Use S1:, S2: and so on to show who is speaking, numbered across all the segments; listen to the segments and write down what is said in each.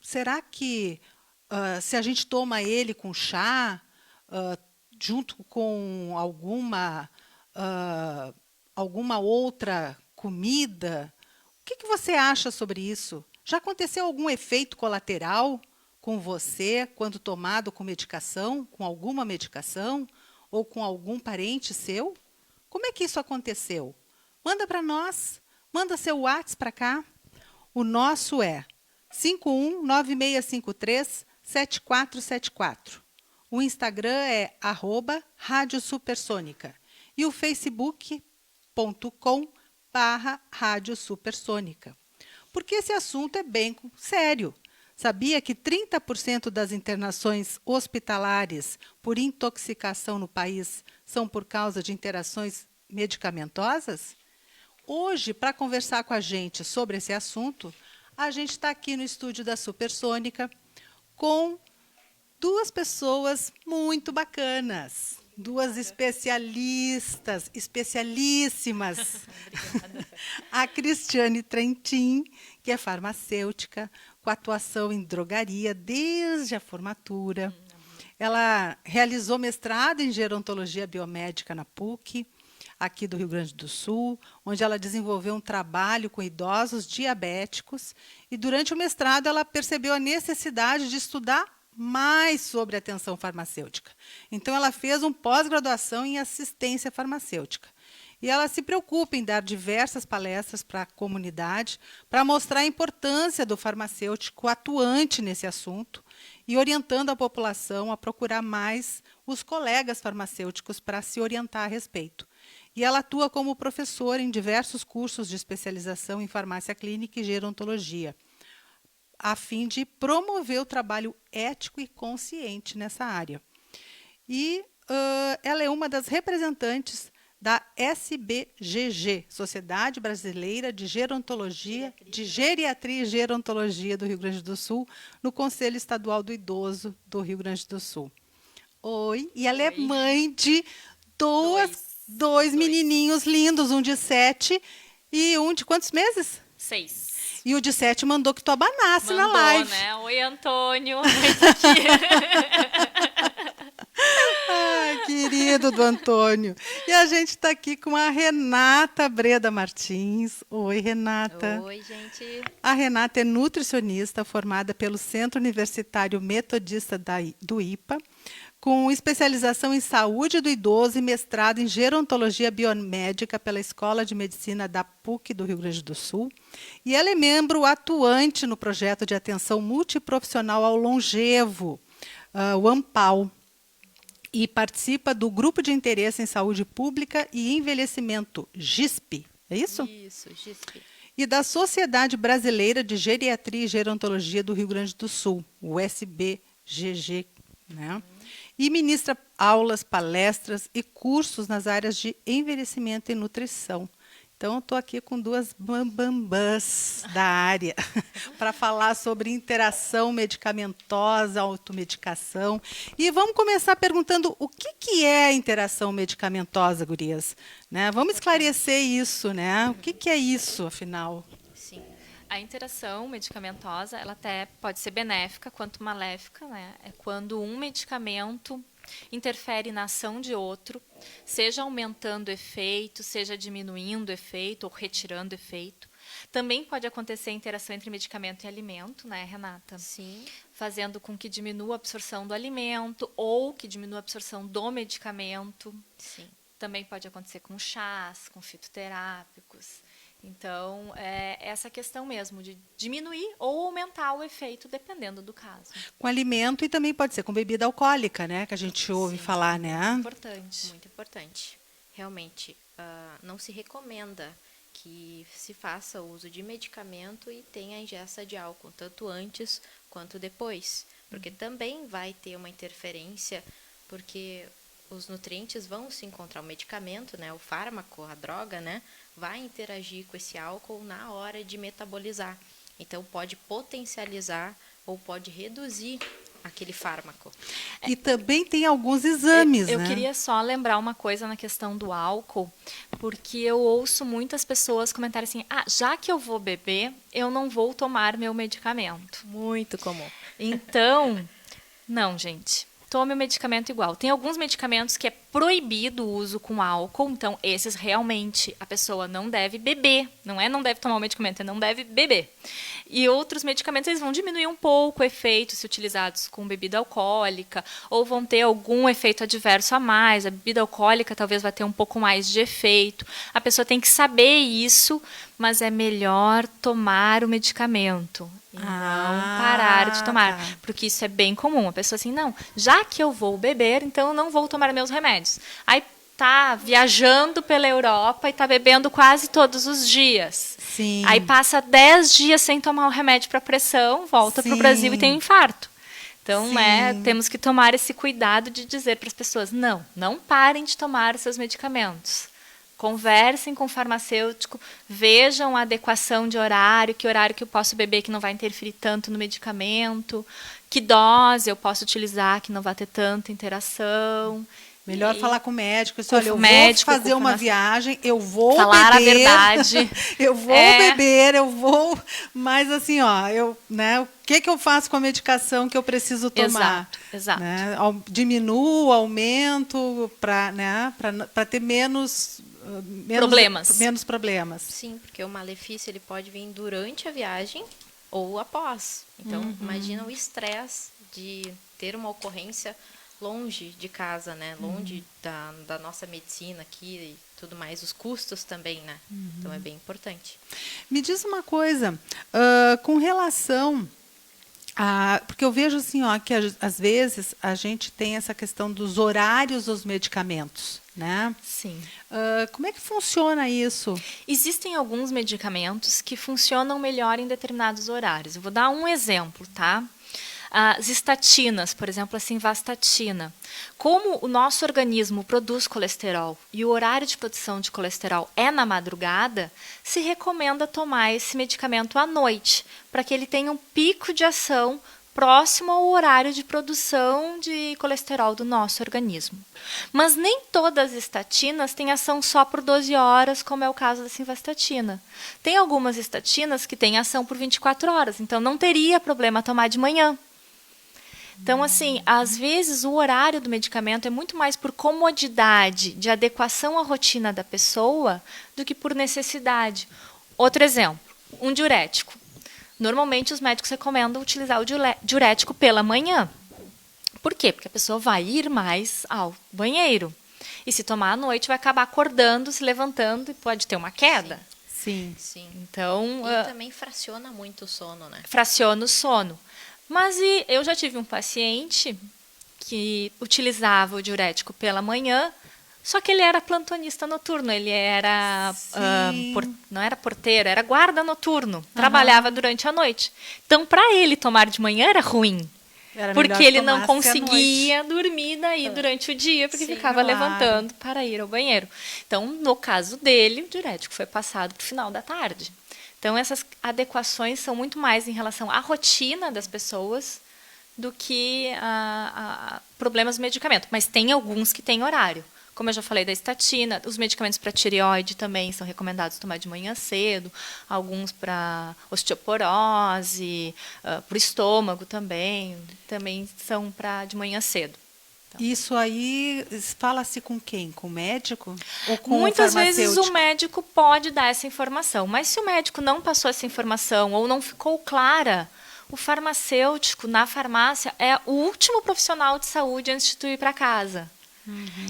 S1: será que se a gente toma ele com chá, ah, junto com alguma outra comida, o que você acha sobre isso? Já aconteceu algum efeito colateral com você quando tomado com medicação, com alguma medicação, ou com algum parente seu? Como é que isso aconteceu? Manda para nós, manda seu WhatsApp para cá. O nosso é 5196537474. O Instagram é @Rádio Supersônica e o facebook.com/Rádio Supersônica. Porque esse assunto é bem sério. Sabia que 30% das internações hospitalares por intoxicação no país são por causa de interações medicamentosas? Hoje, para conversar com a gente sobre esse assunto, a gente está aqui no estúdio da Supersônica com duas pessoas muito bacanas, duas especialistas, especialíssimas. A Cristiane Trentin, que é farmacêutica, com atuação em drogaria desde a formatura. Ela realizou mestrado em gerontologia biomédica na PUC, aqui do Rio Grande do Sul, onde ela desenvolveu um trabalho com idosos diabéticos. E, durante o mestrado, ela percebeu a necessidade de estudar mais sobre atenção farmacêutica. Então, ela fez uma pós-graduação em assistência farmacêutica. E ela se preocupa em dar diversas palestras para a comunidade para mostrar a importância do farmacêutico atuante nesse assunto e orientando a população a procurar mais os colegas farmacêuticos para se orientar a respeito. E ela atua como professora em diversos cursos de especialização em farmácia clínica e gerontologia, a fim de promover o trabalho ético e consciente nessa área. E ela é uma das representantes da SBGG, Sociedade Brasileira de Gerontologia, de Geriatria e Gerontologia do Rio Grande do Sul, no Conselho Estadual do Idoso do Rio Grande do Sul. Oi, e ela é mãe de dois menininhos lindos, um de 7 e um de quantos meses?
S2: 6.
S1: E o de 7 mandou que tu abanasse
S2: Mandou,
S1: na live.
S2: Né? Oi, Antônio.
S1: Ai, querido do Antônio. E a gente está aqui com a Renata Breda Martins. Oi, Renata.
S3: Oi, gente.
S1: A Renata é nutricionista formada pelo Centro Universitário Metodista do IPA, com especialização em saúde do idoso e mestrado em gerontologia biomédica pela Escola de Medicina da PUC do Rio Grande do Sul. E ela é membro atuante no projeto de atenção multiprofissional ao longevo, o AMPAL, e participa do Grupo de Interesse em Saúde Pública e Envelhecimento, GISP, é isso?
S3: Isso, GISP.
S1: E da Sociedade Brasileira de Geriatria e Gerontologia do Rio Grande do Sul, o SBGG, né? E ministra aulas, palestras e cursos nas áreas de envelhecimento e nutrição. Então, eu estou aqui com duas bambambãs da área para falar sobre interação medicamentosa, automedicação. E vamos começar perguntando o que é a interação medicamentosa, gurias? Né? Vamos esclarecer isso, né? O que é isso, afinal?
S3: Sim.
S2: A interação medicamentosa, ela até pode ser benéfica quanto maléfica, né? É quando um medicamento interfere na ação de outro, seja aumentando o efeito, seja diminuindo o efeito ou retirando o efeito. Também pode acontecer a interação entre medicamento e alimento, né, Renata?
S3: Sim.
S2: Fazendo com que diminua a absorção do alimento ou que diminua a absorção do medicamento.
S3: Sim.
S2: Também pode acontecer com chás, com fitoterápicos. Então, é essa questão mesmo de diminuir ou aumentar o efeito, dependendo do caso.
S1: Com alimento e também pode ser com bebida alcoólica, né? Que a gente ouve falar, né?
S2: Importante.
S3: Muito importante. Realmente, não se recomenda que se faça uso de medicamento e tenha ingesta de álcool, tanto antes quanto depois. Porque também vai ter uma interferência, porque os nutrientes vão se encontrar, o medicamento, né, o fármaco, a droga, né, vai interagir com esse álcool na hora de metabolizar. Então, pode potencializar ou pode reduzir aquele fármaco.
S1: E também tem alguns exames,
S2: Eu
S1: né?
S2: queria só lembrar uma coisa na questão do álcool, porque eu ouço muitas pessoas comentarem assim: ah, já que eu vou beber, eu não vou tomar meu medicamento.
S3: Muito comum.
S2: Então, não, gente. Tome o medicamento igual. Tem alguns medicamentos que é proibido o uso com álcool, então esses realmente a pessoa não deve beber. Não deve tomar o medicamento, é não deve beber. E outros medicamentos eles vão diminuir um pouco o efeito se utilizados com bebida alcoólica, ou vão ter algum efeito adverso a mais. A bebida alcoólica talvez vai ter um pouco mais de efeito. A pessoa tem que saber isso, mas é melhor tomar o medicamento e não parar de tomar,
S1: tá.
S2: porque isso é bem comum. A pessoa assim, não, já que eu vou beber, então eu não vou tomar meus remédios. Aí tá viajando pela Europa e tá bebendo quase todos os dias.
S1: Sim.
S2: Aí passa 10 dias sem tomar o remédio para pressão, volta para o Brasil e tem um infarto. Então, né,
S1: Sim.
S2: temos que tomar esse cuidado de dizer para as pessoas, não parem de tomar os seus medicamentos. Conversem com o farmacêutico, vejam a adequação de horário que eu posso beber que não vai interferir tanto no medicamento, que dose eu posso utilizar que não vai ter tanta interação.
S1: Melhor
S2: E
S1: falar com o médico. Assim,
S2: com
S1: olha,
S2: o
S1: eu
S2: médico,
S1: vou fazer
S2: com o
S1: uma
S2: farmacêutico.
S1: viagem, eu vou
S2: Falar a
S1: beber.
S2: verdade.
S1: Eu vou
S2: É.
S1: beber, eu vou. Mas assim, ó, né, o que eu faço com a medicação que eu preciso tomar?
S2: Exato.
S1: Né? Diminuo, aumento para, né, para ter menos
S2: Problemas.
S1: Menos problemas.
S3: Sim, porque o malefício ele pode vir durante a viagem ou após. Então, imagina o estresse de ter uma ocorrência longe de casa, né? Longe da nossa medicina aqui e tudo mais. Os custos também, né? Então, é bem importante.
S1: Me diz uma coisa, com relação porque eu vejo assim, ó, que às vezes a gente tem essa questão dos horários dos medicamentos, né?
S2: Sim.
S1: Como é que funciona isso?
S2: Existem alguns medicamentos que funcionam melhor em determinados horários. Eu vou dar um exemplo, tá? As estatinas, por exemplo, a simvastatina. Como o nosso organismo produz colesterol e o horário de produção de colesterol é na madrugada, se recomenda tomar esse medicamento à noite, para que ele tenha um pico de ação próximo ao horário de produção de colesterol do nosso organismo. Mas nem todas as estatinas têm ação só por 12 horas, como é o caso da simvastatina. Tem algumas estatinas que têm ação por 24 horas, então não teria problema tomar de manhã. Então, assim, às vezes o horário do medicamento é muito mais por comodidade, de adequação à rotina da pessoa, do que por necessidade. Outro exemplo, um diurético. Normalmente os médicos recomendam utilizar o diurético pela manhã. Por quê? Porque a pessoa vai ir mais ao banheiro. E se tomar à noite, vai acabar acordando, se levantando e pode ter uma queda.
S1: Sim.
S3: Sim.
S2: Então,
S3: E também fraciona muito o sono, né?
S2: fraciona o sono. Mas eu já tive um paciente que utilizava o diurético pela manhã, só que ele era plantonista noturno, ele era não era porteiro, era guarda noturno, trabalhava durante a noite. Então, para ele tomar de manhã era ruim,
S1: Era
S2: porque
S1: melhor
S2: ele
S1: que
S2: não
S1: tomasse à noite.
S2: conseguia dormir daí durante o dia, porque
S3: Sim,
S2: ficava
S1: claro.
S2: levantando para ir ao banheiro. Então, no caso dele, o diurético foi passado para o final da tarde. Então, essas adequações são muito mais em relação à rotina das pessoas do que a problemas do medicamento. Mas tem alguns que têm horário. Como eu já falei da estatina, os medicamentos para tireoide também são recomendados tomar de manhã cedo, alguns para osteoporose, para o estômago também são para de manhã cedo.
S1: Isso aí fala-se com quem? Com o médico? Ou com
S2: Muitas
S1: o
S2: vezes
S1: farmacêutico?
S2: o médico pode dar essa informação, mas se o médico não passou essa informação ou não ficou clara, o farmacêutico na farmácia é o último profissional de saúde antes de tu ir para casa.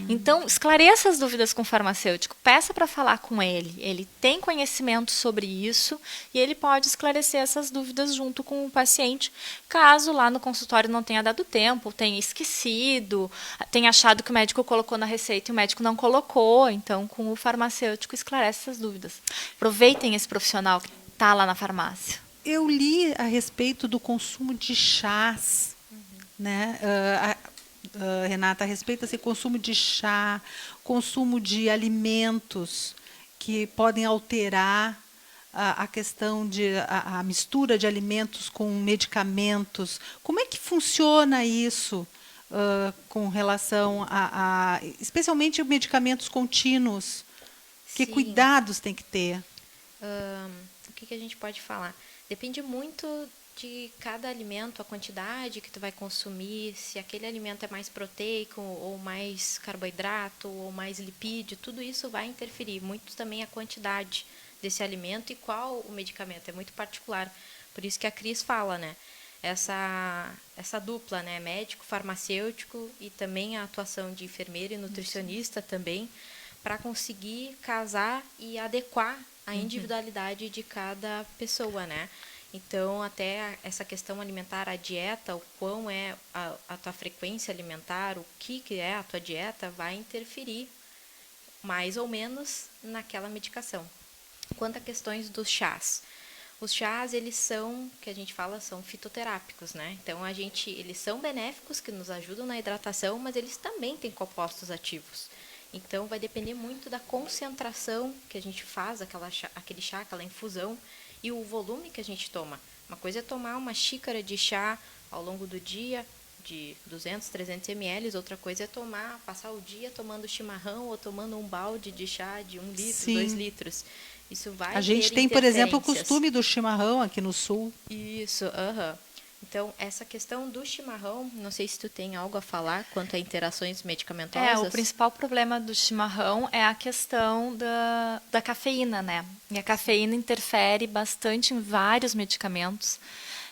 S2: Então, esclareça as dúvidas com o farmacêutico, peça para falar com ele. Ele tem conhecimento sobre isso e ele pode esclarecer essas dúvidas junto com o paciente, caso lá no consultório não tenha dado tempo, tenha esquecido, tenha achado que o médico colocou na receita e o médico não colocou. Então, com o farmacêutico, esclarece essas dúvidas. Aproveitem esse profissional que está lá na farmácia.
S1: Eu li a respeito do consumo de chás, né? Renata, a respeito desse consumo de chá, consumo de alimentos que podem alterar a questão a mistura de alimentos com medicamentos. Como é que funciona isso com relação especialmente medicamentos contínuos? Que
S3: Sim.
S1: cuidados tem que ter?
S3: O que a gente pode falar? Depende muito de cada alimento, a quantidade que tu vai consumir, se aquele alimento é mais proteico ou mais carboidrato ou mais lipídio, tudo isso vai interferir. Muito também a quantidade desse alimento e qual o medicamento, é muito particular. Por isso que a Cris fala, né? Essa dupla, né? Médico, farmacêutico e também a atuação de enfermeiro e nutricionista também, para conseguir casar e adequar a individualidade de cada pessoa, né? Então, até essa questão alimentar, a dieta, o quão é a tua frequência alimentar, o que é a tua dieta, vai interferir mais ou menos naquela medicação. Quanto a questões dos chás. Os chás, eles são, que a gente fala, são fitoterápicos, né? Então, eles são benéficos, que nos ajudam na hidratação, mas eles também têm compostos ativos. Então, vai depender muito da concentração que a gente faz, aquele chá, aquela infusão, e o volume que a gente toma. Uma coisa é tomar uma xícara de chá ao longo do dia, de 200, 300 ml, outra coisa é passar o dia tomando chimarrão ou tomando um balde de chá de 1 litro,
S1: Sim.
S3: 2 litros. Isso vai
S1: A gente
S3: ter
S1: tem, por exemplo, o
S3: interferências.
S1: costume do chimarrão aqui no sul.
S3: Isso, Então, essa questão do chimarrão, não sei se tu tem algo a falar quanto a interações medicamentosas.
S2: O principal problema do chimarrão é a questão da cafeína, né? E a cafeína interfere bastante em vários medicamentos.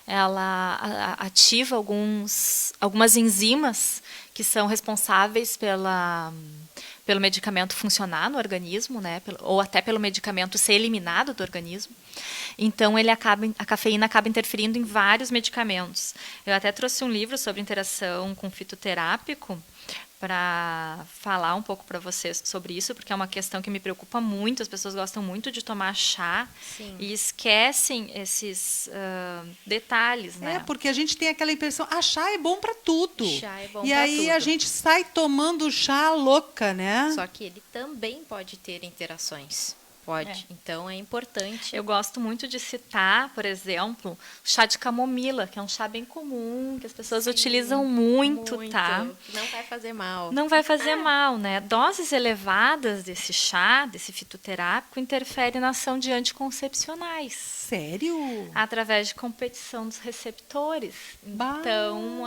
S2: Ela ativa algumas enzimas que são responsáveis pelo medicamento funcionar no organismo, né? Ou até pelo medicamento ser eliminado do organismo. Então, a cafeína acaba interferindo em vários medicamentos. Eu até trouxe um livro sobre interação com fitoterápico para falar um pouco para vocês sobre isso, porque é uma questão que me preocupa muito. As pessoas gostam muito de tomar chá.
S3: Sim.
S2: E esquecem esses detalhes, né?
S1: Porque a gente tem aquela impressão, chá é bom para tudo.
S3: Chá é bom
S1: e
S3: pra
S1: aí
S3: tudo.
S1: a gente sai tomando chá louca, né?
S3: Só que ele também pode ter interações. Pode. Então, é importante.
S2: Eu gosto muito de citar, por exemplo, o chá de camomila, que é um chá bem comum, que as pessoas utilizam muito, tá?
S3: Não vai fazer mal.
S2: Não vai fazer mal, né? Doses elevadas desse chá, desse fitoterápico, interferem na ação de anticoncepcionais.
S1: Sério?
S2: Através de competição dos receptores.
S1: Bah.
S2: Então,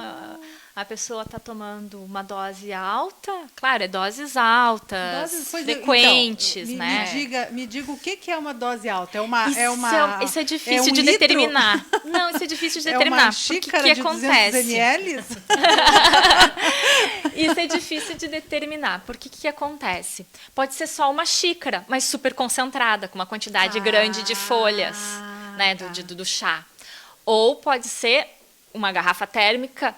S2: a pessoa está tomando uma dose alta, claro, é doses altas, frequentes,
S1: então,
S2: né?
S1: Me diga o que é uma dose alta?
S2: Isso é difícil de
S1: litro?
S2: determinar. Não, isso é difícil de determinar.
S1: É uma xícara
S2: porque
S1: de
S2: acontece?
S1: 200 ml?
S2: Isso é difícil de determinar. Porque que acontece? Pode ser só uma xícara, mas super concentrada, com uma quantidade grande de folhas, né, do chá. Ou pode ser uma garrafa térmica,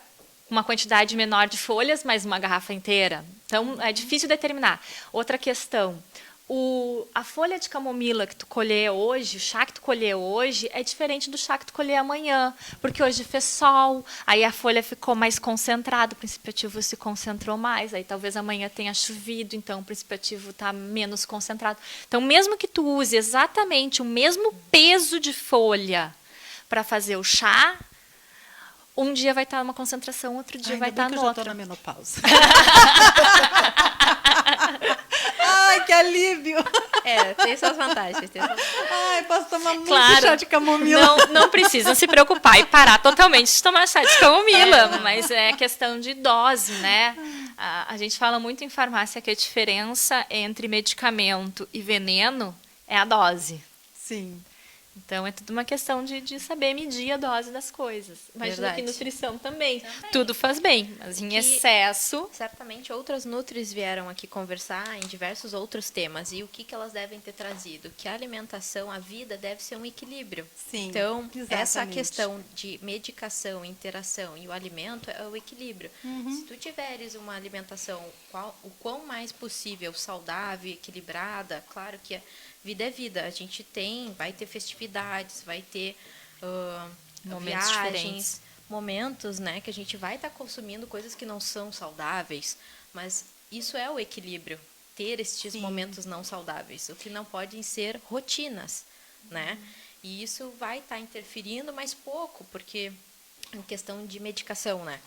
S2: uma quantidade menor de folhas, mas uma garrafa inteira. Então, é difícil determinar. Outra questão, a folha de camomila que tu colher hoje, o chá que tu colher hoje, é diferente do chá que tu colher amanhã, porque hoje fez sol, aí a folha ficou mais concentrada, o princípio ativo se concentrou mais, aí talvez amanhã tenha chovido, então o princípio ativo está menos concentrado. Então, mesmo que tu use exatamente o mesmo peso de folha para fazer o chá, um dia vai estar numa concentração, outro dia vai estar
S1: no
S2: outra.
S1: Eu já estou na menopausa. Ai, que alívio!
S3: Tem suas vantagens.
S1: Ai, posso tomar muito
S2: Claro,
S1: chá de camomila.
S2: Não precisam se preocupar e parar totalmente de tomar chá de camomila, mas é questão de dose, né? A gente fala muito em farmácia que a diferença entre medicamento e veneno é a dose.
S1: Sim.
S2: Então, é tudo uma questão de saber medir a dose das coisas. Imagina que nutrição também. Tudo faz bem, mas em excesso...
S3: Certamente outras nutris vieram aqui conversar em diversos outros temas. E o que elas devem ter trazido? Que a alimentação, a vida, deve ser um equilíbrio.
S1: Sim,
S3: então,
S1: exatamente.
S3: Essa questão de medicação, interação e o alimento é o equilíbrio. Se tu tiveres uma alimentação o quão mais possível saudável, equilibrada, claro que vida é vida. A gente vai ter festividades, vai ter
S2: momentos diferentes.
S3: Momentos, né, que a gente vai estar consumindo coisas que não são saudáveis, mas isso é o equilíbrio, ter estes momentos não saudáveis. O que não podem ser rotinas. né? E isso vai estar interferindo, mas pouco, porque em questão de medicação, né?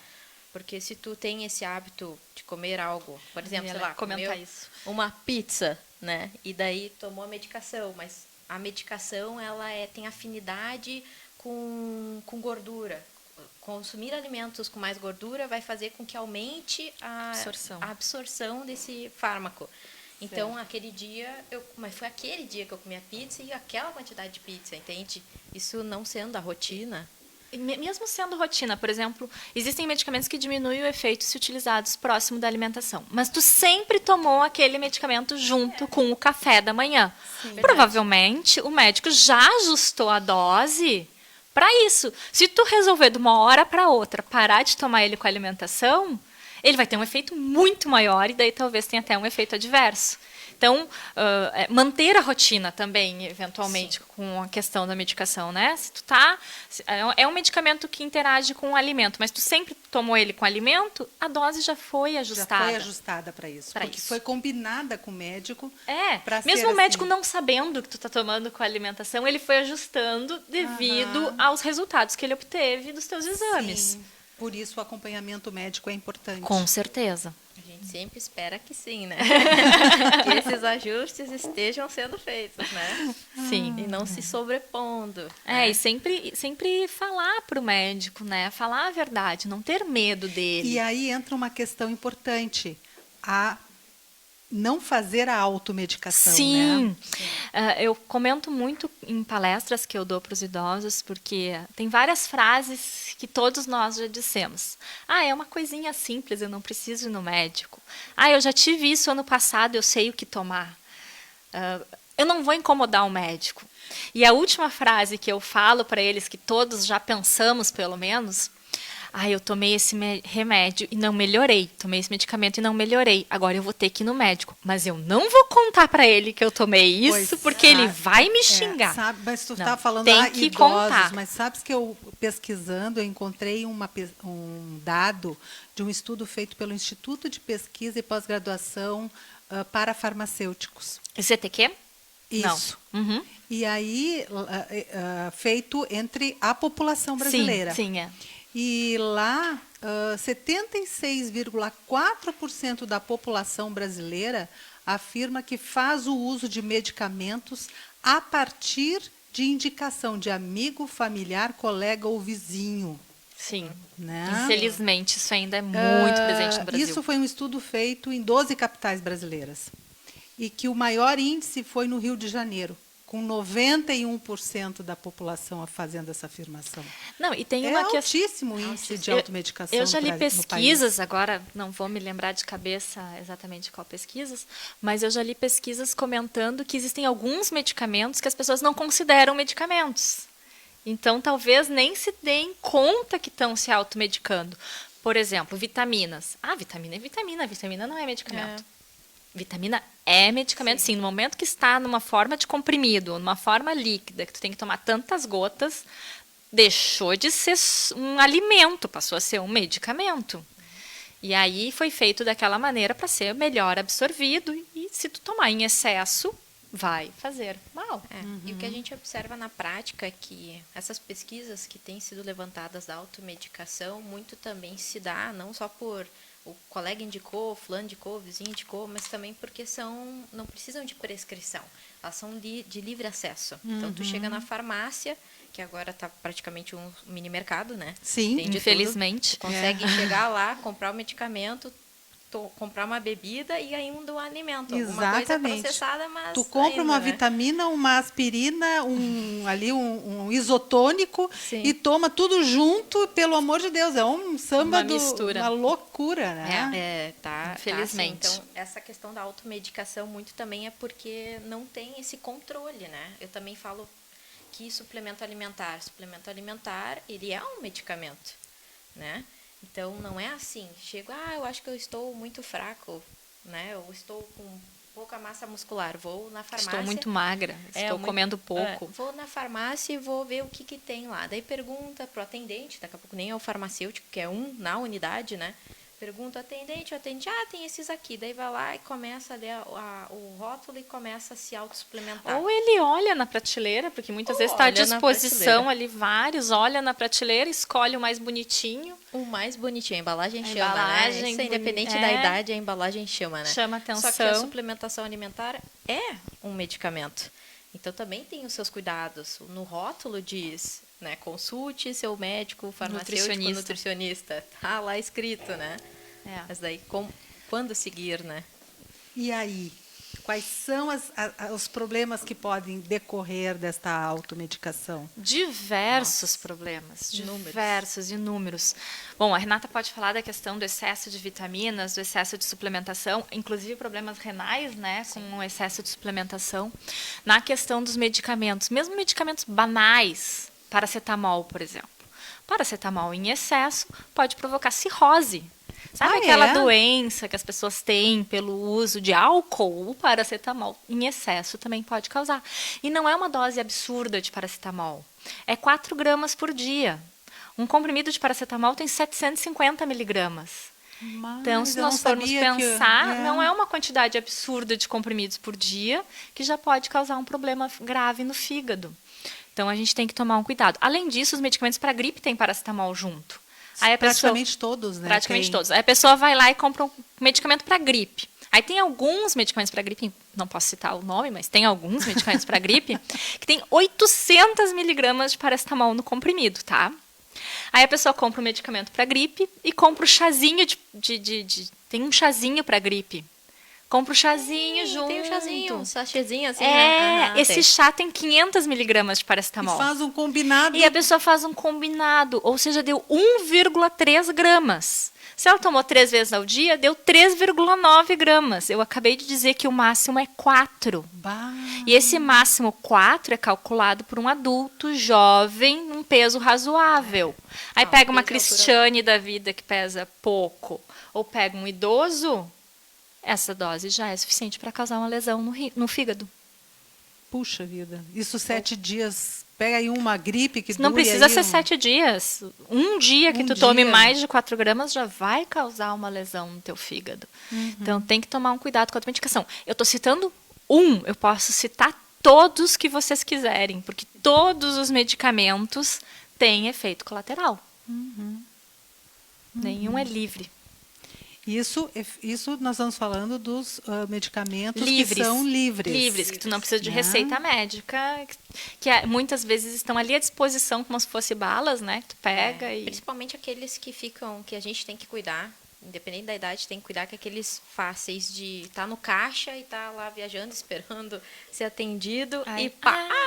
S3: Porque se tu tem esse hábito de comer algo, por exemplo, sei lá,
S2: comentar
S3: comeu
S2: isso.
S3: uma pizza, né? E daí tomou a medicação, mas a medicação tem afinidade com gordura. Consumir alimentos com mais gordura vai fazer com que aumente a absorção desse fármaco. Então, aquele dia, mas foi aquele dia que eu comi a pizza e aquela quantidade de pizza, entende? Isso não sendo a rotina.
S2: Mesmo sendo rotina, por exemplo, existem medicamentos que diminuem o efeito se utilizados próximo da alimentação. Mas tu sempre tomou aquele medicamento junto com o café da manhã.
S1: Sim.
S2: Provavelmente o médico já ajustou a dose para isso. Se tu resolver de uma hora para outra parar de tomar ele com a alimentação, ele vai ter um efeito muito maior e daí talvez tenha até um efeito adverso. Então, manter a rotina também, eventualmente, sim, com a questão da medicação, né? Se tu é um medicamento que interage com o alimento, mas tu sempre tomou ele com alimento, a dose já foi ajustada.
S1: Já foi ajustada para isso, porque foi combinada com o médico.
S2: Mesmo o médico não sabendo que tu está tomando com a alimentação, ele foi ajustando devido aos resultados que ele obteve dos teus exames.
S1: Sim. Por isso o acompanhamento médico é importante.
S2: Com certeza.
S3: A gente sempre espera que sim, né? Que esses ajustes estejam sendo feitos, né?
S2: Sim.
S3: E não se sobrepondo.
S2: E sempre falar para o médico, né? Falar a verdade, não ter medo dele.
S1: E aí entra uma questão importante, a não fazer a automedicação,
S2: sim,
S1: né?
S2: Eu comento muito em palestras que eu dou para os idosos, porque tem várias frases que todos nós já dissemos. É uma coisinha simples, eu não preciso ir no médico. Eu já tive isso ano passado, eu sei o que tomar. Eu não vou incomodar o médico. E a última frase que eu falo para eles, que todos já pensamos pelo menos... eu tomei esse remédio e não melhorei. Tomei esse medicamento e não melhorei. Agora eu vou ter que ir no médico. Mas eu não vou contar para ele que eu tomei isso, porque ele vai me xingar.
S1: Mas tu está falando
S2: tem que
S1: idosos,
S2: contar.
S1: mas sabes que eu, pesquisando, eu encontrei um dado de um estudo feito pelo Instituto de Pesquisa e Pós-Graduação para Farmacêuticos.
S2: CTQ?
S1: Isso.
S2: Não. Uhum.
S1: E aí, feito entre a população brasileira.
S2: Sim, é.
S1: E lá, 76,4% da população brasileira afirma que faz o uso de medicamentos a partir de indicação de amigo, familiar, colega ou vizinho.
S2: Sim.
S1: Né?
S2: Infelizmente, isso ainda é muito presente no Brasil.
S1: Isso foi um estudo feito em 12 capitais brasileiras. E que o maior índice foi no Rio de Janeiro, com 91% da população fazendo essa afirmação.
S2: Não, e tem uma
S1: altíssimo índice de automedicação.
S2: Eu já li pesquisas, agora não vou me lembrar de cabeça exatamente qual pesquisas, mas eu já li pesquisas comentando que existem alguns medicamentos que as pessoas não consideram medicamentos. Então, talvez nem se deem conta que estão se automedicando. Por exemplo, vitaminas. Vitamina é vitamina, vitamina não é medicamento. Vitamina é medicamento, sim. No momento que está numa forma de comprimido, numa forma líquida, que tu tem que tomar tantas gotas, deixou de ser um alimento, passou a ser um medicamento. E aí foi feito daquela maneira para ser melhor absorvido, e se tu tomar em excesso, vai fazer mal.
S3: E o que a gente observa na prática é que essas pesquisas que têm sido levantadas da automedicação, muito também se dá, não só por... o colega indicou, fulano indicou, vizinho indicou, mas também porque não precisam de prescrição, elas são de livre acesso. Então, tu chega na farmácia, que agora está praticamente um mini mercado, né?
S2: Sim, infelizmente.
S3: Tu consegue chegar lá, comprar o medicamento, comprar uma bebida e ainda um alimento. Alguma coisa processada, mas
S1: tu compra
S3: ainda,
S1: uma
S3: né?
S1: vitamina, uma aspirina, um isotônico,
S2: sim,
S1: e toma tudo junto, pelo amor de Deus, é um samba
S2: uma mistura,
S1: uma loucura, né?
S2: Infelizmente.
S3: Tá, assim. Então, essa questão da automedicação muito também é porque não tem esse controle, né? Eu também falo que suplemento alimentar, ele é um medicamento, né? Então, não é assim. Chego, eu acho que eu estou muito fraco, né? Eu estou com pouca massa muscular. Vou na farmácia...
S2: Estou muito magra, estou comendo pouco.
S3: Vou na farmácia e vou ver o que tem lá. Daí pergunta para o atendente, daqui a pouco nem é o farmacêutico, que é um na unidade, né? pergunta ao atendente, tem esses aqui. Daí vai lá e começa a ler o rótulo e começa a se autossuplementar.
S2: Ou ele olha na prateleira, porque muitas vezes está à disposição ali vários, olha na prateleira, escolhe o mais bonitinho.
S3: O mais bonitinho, a embalagem chama, né? Isso, independente da idade, a embalagem chama, né?
S2: Chama atenção.
S3: Só que a suplementação alimentar é um medicamento. Então também tem os seus cuidados. No rótulo diz, né, consulte seu médico, farmacêutico, nutricionista. Tá lá escrito, né? Mas daí quando seguir, né?
S1: E aí? Quais são os problemas que podem decorrer desta automedicação?
S2: Diversos problemas, diversos, inúmeros. Bom, a Renata pode falar da questão do excesso de vitaminas, do excesso de suplementação, inclusive problemas renais, né, com o excesso de suplementação. Na questão dos medicamentos, mesmo medicamentos banais, paracetamol, por exemplo. Paracetamol em excesso pode provocar cirrose. Sabe aquela doença que as pessoas têm pelo uso de álcool? O paracetamol em excesso também pode causar. E não é uma dose absurda de paracetamol. É 4 gramas por dia. Um comprimido de paracetamol tem 750 miligramas. Então, se nós formos pensar, não é uma quantidade absurda de comprimidos por dia que já pode causar um problema grave no fígado. Então, a gente tem que tomar um cuidado. Além disso, os medicamentos para gripe têm paracetamol junto. Aí
S1: praticamente todos, né?
S2: Praticamente todos. Aí a pessoa vai lá e compra um medicamento para gripe. Aí tem alguns medicamentos para gripe, não posso citar o nome, mas tem alguns medicamentos para gripe que tem 800 miligramas de paracetamol no comprimido, tá? Aí a pessoa compra um medicamento para gripe e compra o chazinho tem um chazinho para gripe. Compra o chazinho junto.
S3: Tem um chazinho, um sachêzinho assim,
S2: né? Esse chá tem 500 miligramas de paracetamol.
S1: E faz um combinado.
S2: E a pessoa faz um combinado, ou seja, deu 1,3 gramas. Se ela tomou 3 vezes ao dia, deu 3,9 gramas. Eu acabei de dizer que o máximo é 4.
S1: Bah.
S2: E esse máximo 4 é calculado por um adulto jovem, num peso razoável. Aí pega uma Cristiane da vida que pesa pouco, ou pega um idoso, essa dose já é suficiente para causar uma lesão no fígado.
S1: Puxa vida. Isso 7 dias. Pega aí uma gripe que
S2: não precisa ser 7 dias. Um dia que tu tome mais de 4 gramas já vai causar uma lesão no teu fígado. Então, tem que tomar um cuidado com a tua medicação. Eu estou citando eu posso citar todos que vocês quiserem, porque todos os medicamentos têm efeito colateral. Nenhum é livre.
S1: Isso nós estamos falando dos medicamentos que são livres.
S2: Livres, que tu não precisa de receita médica, que muitas vezes estão ali à disposição como se fossem balas, né? Tu pega e...
S3: Principalmente aqueles que a gente tem que cuidar, independente da idade, tem que cuidar que aqueles fáceis de estar no caixa e estar lá viajando, esperando ser atendido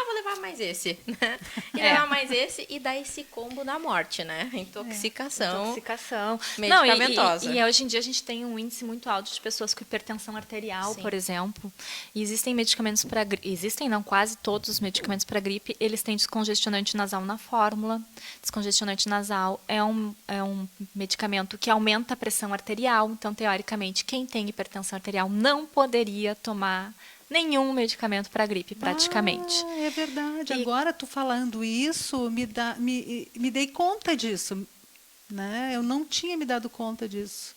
S3: vou levar mais esse, né? E levar mais esse e dar esse combo da morte, né? Intoxicação medicamentosa.
S2: E hoje em dia a gente tem um índice muito alto de pessoas com hipertensão arterial, por exemplo. E existem medicamentos para gripe, quase todos os medicamentos para gripe, eles têm descongestionante nasal na fórmula. Descongestionante nasal é um medicamento que aumenta a pressão arterial, então, teoricamente, quem tem hipertensão arterial não poderia tomar nenhum medicamento para gripe, praticamente.
S1: É verdade. Agora, tu falando isso, me dei conta disso. Né? Eu não tinha me dado conta disso.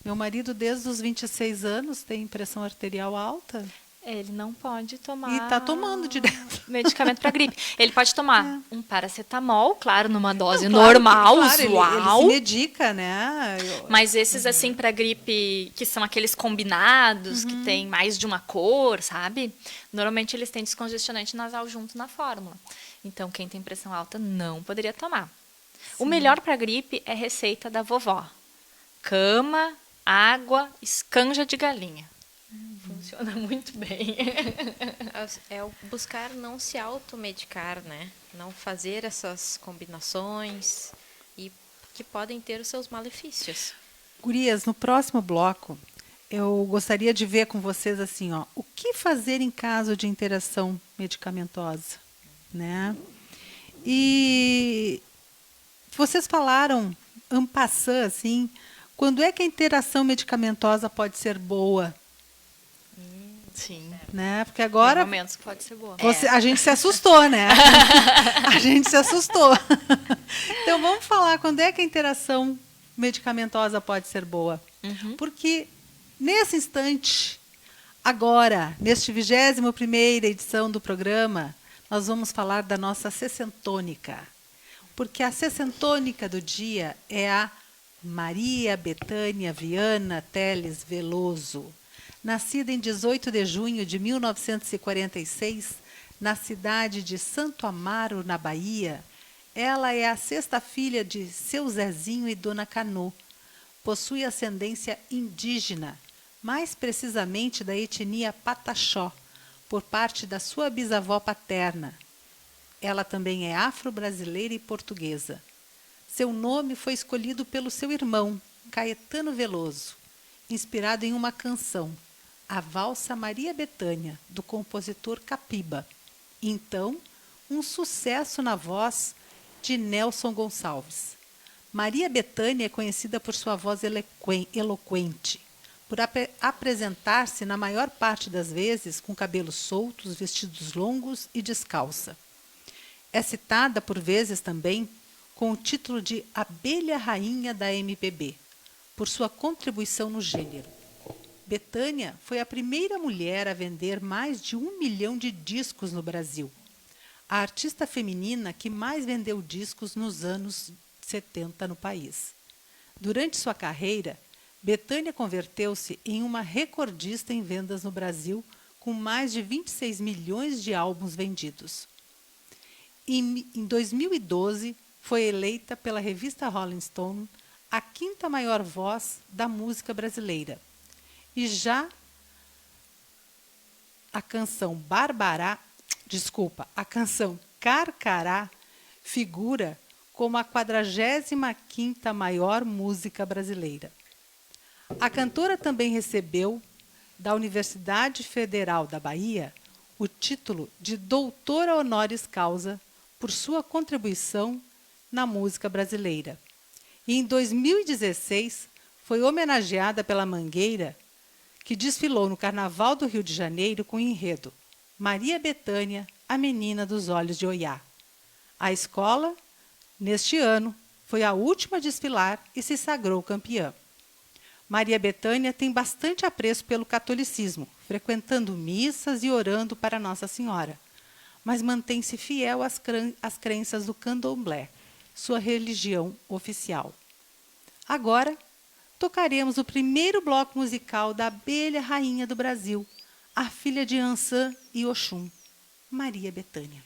S1: Meu marido, desde os 26 anos, tem pressão arterial alta.
S2: Ele não pode tomar...
S1: E está tomando direto.
S2: Medicamento para gripe. Ele pode tomar um paracetamol, claro, numa dose normal, usual.
S1: Ele se medica, né?
S2: Mas esses, assim, para gripe, que são aqueles combinados, que tem mais de uma cor, sabe? Normalmente, eles têm descongestionante nasal junto na fórmula. Então, quem tem pressão alta não poderia tomar. O melhor para gripe é receita da vovó. Cama, água, escanja de galinha. Funciona muito bem.
S3: É o buscar não se automedicar, né? Não fazer essas combinações e que podem ter os seus malefícios.
S1: Gurias, no próximo bloco, eu gostaria de ver com vocês assim, o que fazer em caso de interação medicamentosa, né? E vocês falaram, en passant, assim, quando é que a interação medicamentosa pode ser boa?
S2: Sim.
S1: Né? Porque agora...
S2: Tem momentos que pode ser boa.
S1: A gente se assustou, né? A gente se assustou. Então, vamos falar quando é que a interação medicamentosa pode ser boa? Porque nesse instante, agora, neste 21ª edição do programa, nós vamos falar da nossa sessentônica. Porque a sessentônica do dia é a Maria Bethânia Viana Teles Veloso. Nascida em 18 de junho de 1946, na cidade de Santo Amaro, na Bahia, ela é a sexta filha de seu Zezinho e Dona Canu. Possui ascendência indígena, mais precisamente da etnia Pataxó, por parte da sua bisavó paterna. Ela também é afro-brasileira e portuguesa. Seu nome foi escolhido pelo seu irmão, Caetano Veloso, inspirado em uma canção, a Valsa Maria Bethânia, do compositor Capiba. Então, um sucesso na voz de Nelson Gonçalves. Maria Bethânia é conhecida por sua voz eloquente, por apresentar-se, na maior parte das vezes, com cabelos soltos, vestidos longos e descalça. É citada, por vezes também, com o título de Abelha Rainha da MPB, por sua contribuição no gênero. Bethânia foi a primeira mulher a vender mais de 1 milhão de discos no Brasil. A artista feminina que mais vendeu discos nos anos 70 no país. Durante sua carreira, Bethânia converteu-se em uma recordista em vendas no Brasil, com mais de 26 milhões de álbuns vendidos. Em 2012, foi eleita pela revista Rolling Stone a 5ª maior voz da música brasileira. E já a canção a canção Carcará figura como a 45ª maior música brasileira. A cantora também recebeu, da Universidade Federal da Bahia, o título de doutora honoris causa por sua contribuição na música brasileira. E em 2016, foi homenageada pela Mangueira, que desfilou no Carnaval do Rio de Janeiro com o enredo Maria Bethânia, a menina dos olhos de Oiá. A escola, neste ano, foi a última a desfilar e se sagrou campeã. Maria Bethânia tem bastante apreço pelo catolicismo, frequentando missas e orando para Nossa Senhora, mas mantém-se fiel às crenças do candomblé, sua religião oficial. Agora, tocaremos o primeiro bloco musical da Abelha Rainha do Brasil, a filha de Ansã e Oxum, Maria Bethânia.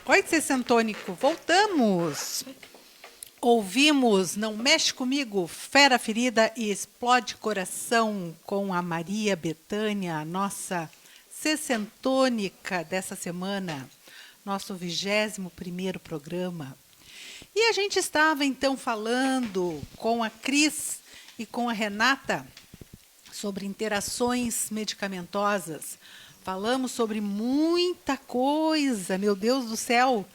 S1: Oi, Cessantônico, voltamos. Ouvimos Não Mexe Comigo, Fera Ferida e Explode Coração com a Maria Bethânia, a nossa sessentônica dessa semana, nosso 21º programa. E a gente estava então falando com a Cris e com a Renata sobre interações medicamentosas. Falamos sobre muita coisa, meu Deus do céu,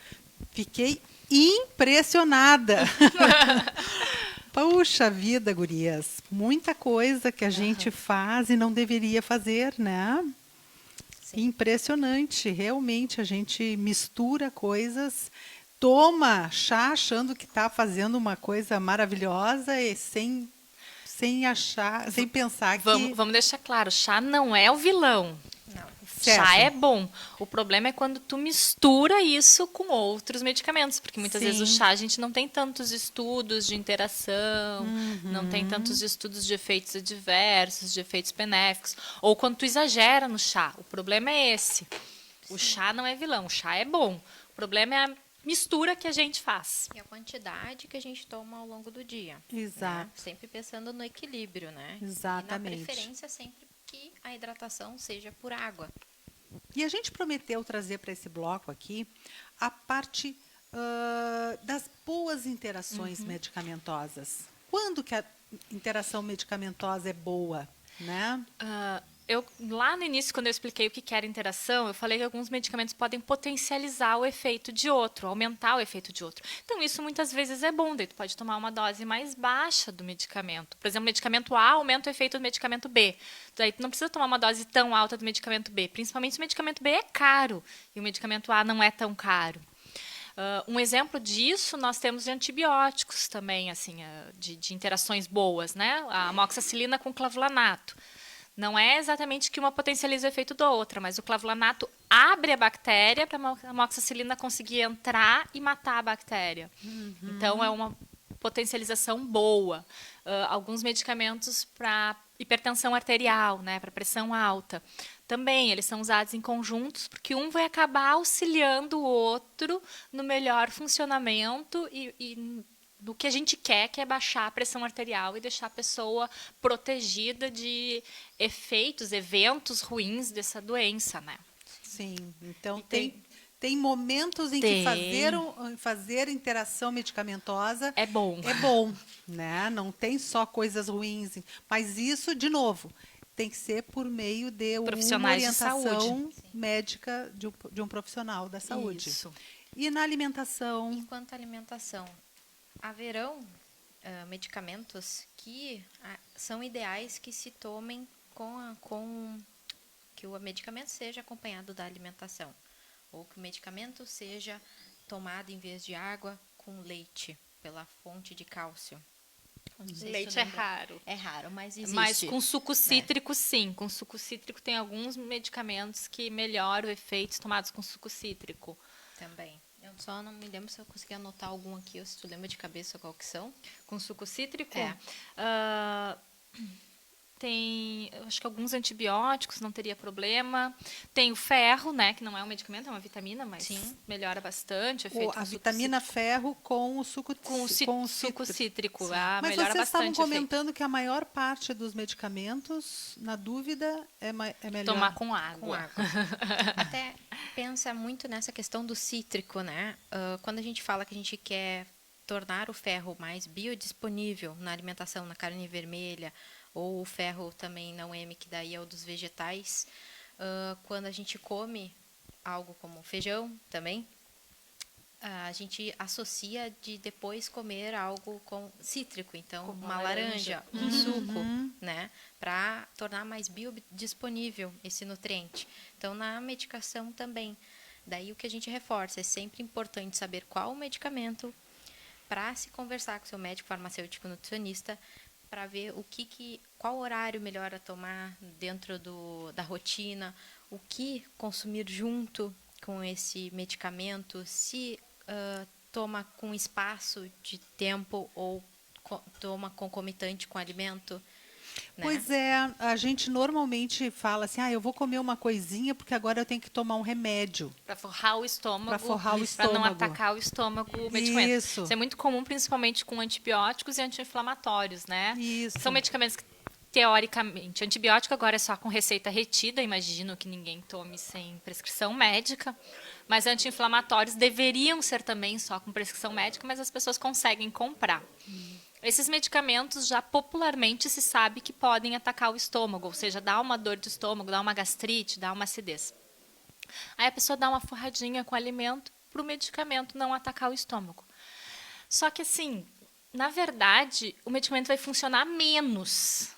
S1: fiquei impressionada. Puxa vida, gurias, muita coisa que a gente faz e não deveria fazer, né?
S3: Sim.
S1: Impressionante, realmente, a gente mistura coisas, toma chá achando que está fazendo uma coisa maravilhosa e sem achar, sem pensar que...
S2: Vamos deixar claro, chá não é o vilão.
S3: Não.
S1: Certo.
S2: Chá é bom. O problema é quando tu mistura isso com outros medicamentos, porque muitas vezes o
S1: Sim.
S2: chá a gente não tem tantos estudos de interação, não tem tantos estudos de efeitos adversos, de efeitos benéficos, ou quando tu exagera no chá. O problema é esse. O chá não é vilão, o chá é bom. O problema é a mistura que a gente faz.
S3: E a quantidade que a gente toma ao longo do dia.
S1: Exato.
S3: Né? Sempre pensando no equilíbrio, né?
S1: Exatamente.
S3: E na preferência sempre que a hidratação seja por água.
S1: E a gente prometeu trazer para esse bloco aqui a parte das boas interações medicamentosas. Quando que a interação medicamentosa é boa, né?
S2: Lá no início, quando eu expliquei o que era interação, eu falei que alguns medicamentos podem potencializar o efeito de outro, aumentar o efeito de outro. Então, isso muitas vezes é bom, daí tu pode tomar uma dose mais baixa do medicamento. Por exemplo, o medicamento A aumenta o efeito do medicamento B. Daí tu não precisa tomar uma dose tão alta do medicamento B, principalmente se o medicamento B é caro e o medicamento A não é tão caro. Um exemplo disso nós temos de antibióticos também, assim, de interações boas, né? A amoxicilina com clavulanato. Não é exatamente que uma potencializa o efeito da outra, mas o clavulanato abre a bactéria para a amoxicilina conseguir entrar e matar a bactéria. Então, é uma potencialização boa. Alguns medicamentos para hipertensão arterial, né, para pressão alta. Também, eles são usados em conjuntos, porque um vai acabar auxiliando o outro no melhor funcionamento e do que a gente quer, que é baixar a pressão arterial e deixar a pessoa protegida de efeitos, eventos ruins dessa doença, né?
S1: Sim, então
S2: E
S1: tem momentos em que fazer interação medicamentosa
S2: é bom.
S1: é bom, né? Não tem só coisas ruins, mas isso, de novo, tem que ser por meio de uma
S2: Profissionais de
S1: orientação
S2: saúde.
S1: médica de um profissional da saúde.
S2: Isso.
S1: E na alimentação?
S3: E quanto à alimentação? Haverão medicamentos que são ideais que se tomem que o medicamento seja acompanhado da alimentação, ou que o medicamento seja tomado em vez de água com leite, pela fonte de cálcio. Não sei se tu
S2: Leite é
S3: lembra.
S2: raro.
S3: É raro, mas existe.
S2: Mas com suco cítrico, sim. Com suco cítrico tem alguns medicamentos que melhoram o efeito tomados com suco cítrico.
S3: Também. Eu só não me lembro se eu consegui anotar algum aqui, ou se tu lembra de cabeça qual que são.
S2: Com suco cítrico?
S3: É.
S2: Tem, eu acho que alguns antibióticos não teria problema. Tem o ferro, né, que não é um medicamento, é uma vitamina, mas
S3: Sim.
S2: melhora bastante o efeito
S1: A
S2: do suco
S1: vitamina ferro com o suco
S2: suco cítrico.
S1: Mas
S2: Melhora
S1: vocês estavam
S2: bastante o efeito.
S1: comentando que a maior parte dos medicamentos, na dúvida, é melhor
S2: Tomar com água.
S3: Com água. Até pensa muito nessa questão do cítrico, né? Quando a gente fala que a gente quer tornar o ferro mais biodisponível na alimentação, na carne vermelha, ou o ferro também não M, que daí é o dos vegetais, quando a gente come algo como feijão também, a gente associa de depois comer algo com cítrico, então
S2: Como
S3: uma laranja, um suco, né, para tornar mais biodisponível esse nutriente. Então na medicação também. Daí o que a gente reforça, é sempre importante saber qual o medicamento para se conversar com seu médico farmacêutico nutricionista para ver qual horário melhor a tomar dentro da rotina, o que consumir junto com esse medicamento, se toma com espaço de tempo ou toma concomitante com alimento. né?
S1: Pois é, a gente normalmente fala assim, eu vou comer uma coisinha porque agora eu tenho que tomar um remédio
S2: Para forrar o estômago,
S1: para forrar o
S2: para não
S1: estômago.
S2: atacar o estômago o medicamento.
S1: Isso,
S2: Isso é muito comum, principalmente com antibióticos e anti-inflamatórios, né?
S1: isso.
S2: São medicamentos que, teoricamente, antibiótico agora é só com receita retida, imagino que ninguém tome sem prescrição médica, mas anti-inflamatórios deveriam ser também só com prescrição médica, mas as pessoas conseguem comprar. Esses medicamentos já popularmente se sabe que podem atacar o estômago, ou seja, dá uma dor de estômago, dá uma gastrite, dá uma acidez. Aí a pessoa dá uma forradinha com o alimento para o medicamento não atacar o estômago. Só que assim, na verdade, o medicamento vai funcionar menos.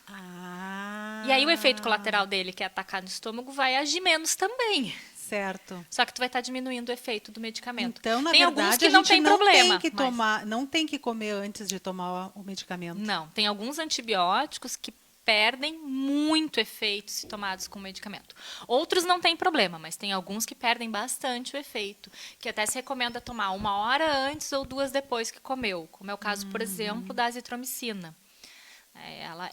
S2: E aí o efeito colateral dele, que é atacar no estômago, vai agir menos também.
S1: Certo.
S2: Só que tu vai estar diminuindo o efeito do medicamento.
S1: Então, na
S2: tem
S1: verdade,
S2: alguns que
S1: a
S2: não
S1: gente
S2: tem
S1: não
S2: problema.
S1: tem que tomar, não tem que comer antes de tomar o medicamento.
S2: Não, tem alguns antibióticos que perdem muito efeito se tomados com medicamento. Outros não tem problema, mas tem alguns que perdem bastante o efeito, que até se recomenda tomar 1 hora antes ou 2 depois que comeu, como é o caso, por exemplo, da azitromicina.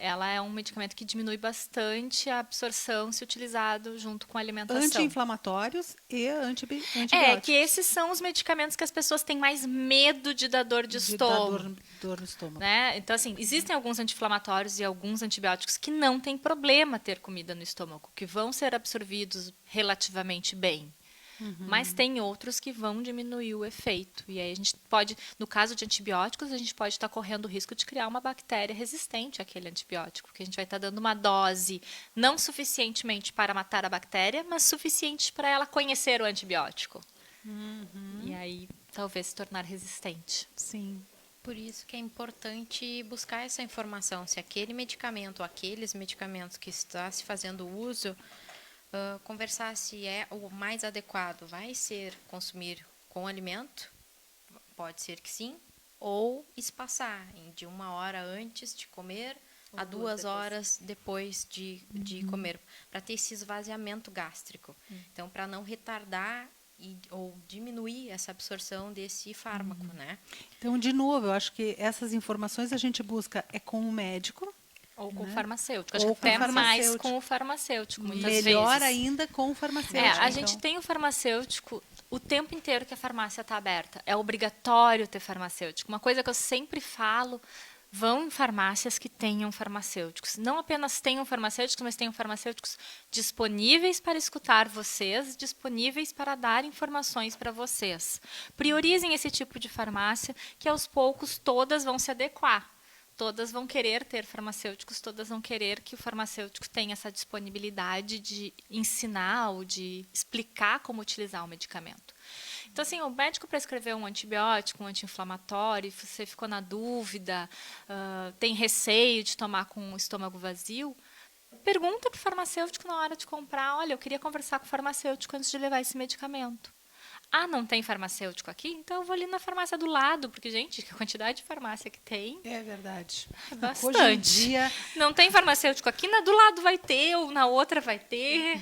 S2: Ela é um medicamento que diminui bastante a absorção se utilizado junto com a alimentação.
S1: Anti-inflamatórios e antibióticos.
S2: Que esses são os medicamentos que as pessoas têm mais medo de dar dor de estômago.
S1: Dor no estômago.
S2: Né? Então, assim, existem alguns anti-inflamatórios e alguns antibióticos que não tem problema ter comida no estômago, que vão ser absorvidos relativamente bem. Mas tem outros que vão diminuir o efeito. E aí a gente pode, no caso de antibióticos, a gente pode estar correndo o risco de criar uma bactéria resistente àquele antibiótico, porque a gente vai estar dando uma dose não suficientemente para matar a bactéria, mas suficiente para ela conhecer o antibiótico. E aí talvez se tornar resistente.
S1: Sim.
S3: Por isso que é importante buscar essa informação, se aquele medicamento ou aqueles medicamentos que está se fazendo uso, conversar se é o mais adequado. Vai ser consumir com alimento? Pode ser que sim. Ou espaçar de 1 hora antes de comer a 2 horas depois de comer, para ter esse esvaziamento gástrico. Então, para não retardar ou diminuir essa absorção desse fármaco, né?
S1: Então, de novo, eu acho que essas informações a gente busca com o médico.
S2: Ou com o farmacêutico. Acho
S1: Ou
S2: que até
S1: com o
S2: mais
S1: farmacêutico.
S2: com o farmacêutico, muitas
S1: Melhor
S2: vezes.
S1: ainda com o farmacêutico.
S2: A gente tem o farmacêutico o tempo inteiro que a farmácia está aberta. É obrigatório ter farmacêutico. Uma coisa que eu sempre falo, vão em farmácias que tenham farmacêuticos. Não apenas tenham farmacêuticos, mas tenham farmacêuticos disponíveis para escutar vocês, disponíveis para dar informações para vocês. Priorizem esse tipo de farmácia, que aos poucos todas vão se adequar. Todas vão querer ter farmacêuticos, todas vão querer que o farmacêutico tenha essa disponibilidade de ensinar ou de explicar como utilizar o medicamento. Então, assim, o médico prescreveu um antibiótico, um anti-inflamatório, você ficou na dúvida, tem receio de tomar com o estômago vazio, pergunta para o farmacêutico na hora de comprar, olha, eu queria conversar com o farmacêutico antes de levar esse medicamento. Não tem farmacêutico aqui? Então eu vou ali na farmácia do lado, porque, gente, a quantidade de farmácia que tem...
S1: É verdade.
S2: É bastante.
S1: Hoje em dia...
S2: Não tem farmacêutico aqui, do lado vai ter, ou na outra vai ter.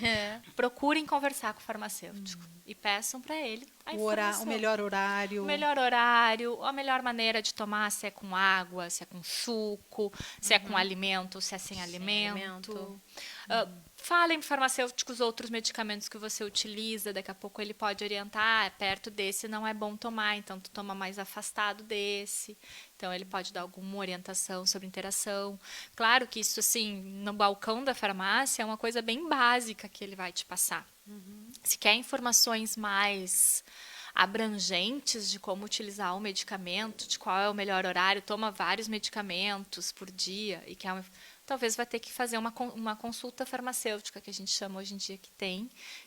S2: Procurem conversar com o farmacêutico e peçam para ele a informação.
S1: O melhor horário.
S2: O melhor horário, a melhor maneira de tomar, se é com água, se é com suco, se é com alimento, se é sem alimento. Falem para farmacêuticos outros medicamentos que você utiliza, daqui a pouco ele pode orientar, perto desse não é bom tomar, então tu toma mais afastado desse. Então ele pode dar alguma orientação sobre interação. Claro que isso, assim, no balcão da farmácia é uma coisa bem básica que ele vai te passar. Se quer informações mais abrangentes de como utilizar o medicamento, de qual é o melhor horário, toma vários medicamentos por dia e quer talvez vai ter que fazer uma consulta farmacêutica, que a gente chama hoje em dia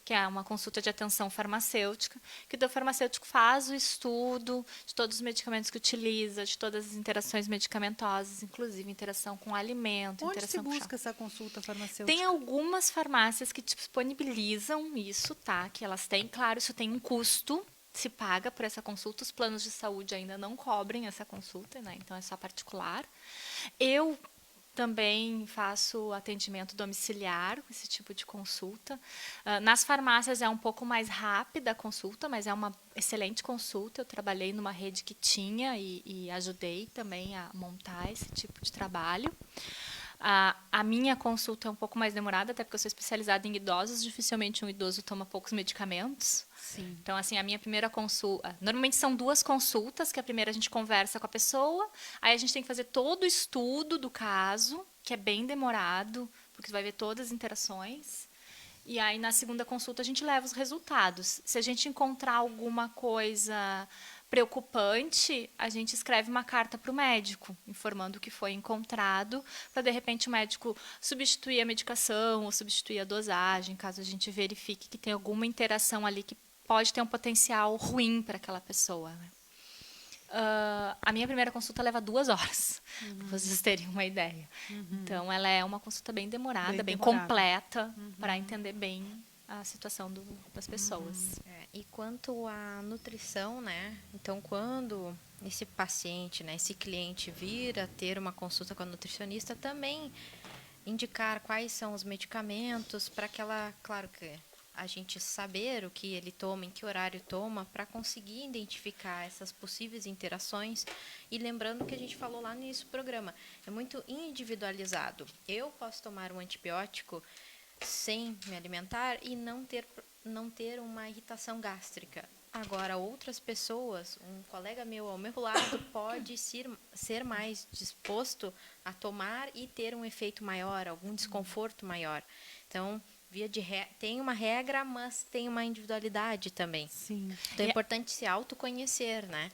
S2: que é uma consulta de atenção farmacêutica, que o farmacêutico faz o estudo de todos os medicamentos que utiliza, de todas as interações medicamentosas, inclusive interação com alimento,
S1: Onde
S2: interação
S1: se
S2: com
S1: busca essa consulta farmacêutica?
S2: Tem algumas farmácias que disponibilizam isso, tá? Que elas têm, claro, isso tem um custo, se paga por essa consulta, os planos de saúde ainda não cobrem essa consulta, né? Então é só particular. Eu também faço atendimento domiciliar, esse tipo de consulta. Nas farmácias é um pouco mais rápida a consulta, mas é uma excelente consulta. Eu trabalhei numa rede que tinha e ajudei também a montar esse tipo de trabalho. A minha consulta é um pouco mais demorada, até porque eu sou especializada em idosos. Dificilmente um idoso toma poucos medicamentos.
S1: Sim.
S2: Então, assim, a minha primeira consulta... Normalmente são 2 consultas, que a primeira a gente conversa com a pessoa, aí a gente tem que fazer todo o estudo do caso, que é bem demorado, porque você vai ver todas as interações. E aí, na segunda consulta, a gente leva os resultados. Se a gente encontrar alguma coisa preocupante, a gente escreve uma carta para o médico, informando o que foi encontrado, para, de repente, o médico substituir a medicação ou substituir a dosagem, caso a gente verifique que tem alguma interação ali que pode ter um potencial ruim para aquela pessoa, né? A minha primeira consulta leva 2 horas, para vocês terem uma ideia. Então, ela é uma consulta bem demorada, bem completa, para entender bem a situação das pessoas.
S3: E quanto à nutrição, né? Então, quando esse paciente, né, esse cliente vir a ter uma consulta com a nutricionista, também indicar quais são os medicamentos para que ela, claro que a gente saber o que ele toma, em que horário toma, para conseguir identificar essas possíveis interações. E lembrando que a gente falou lá no início do programa, é muito individualizado. Eu posso tomar um antibiótico sem me alimentar e não ter uma irritação gástrica. Agora, outras pessoas, um colega meu ao meu lado, pode ser mais disposto a tomar e ter um efeito maior, algum desconforto maior. Então, tem uma regra, mas tem uma individualidade também.
S1: Sim.
S3: Então, é importante se autoconhecer, né?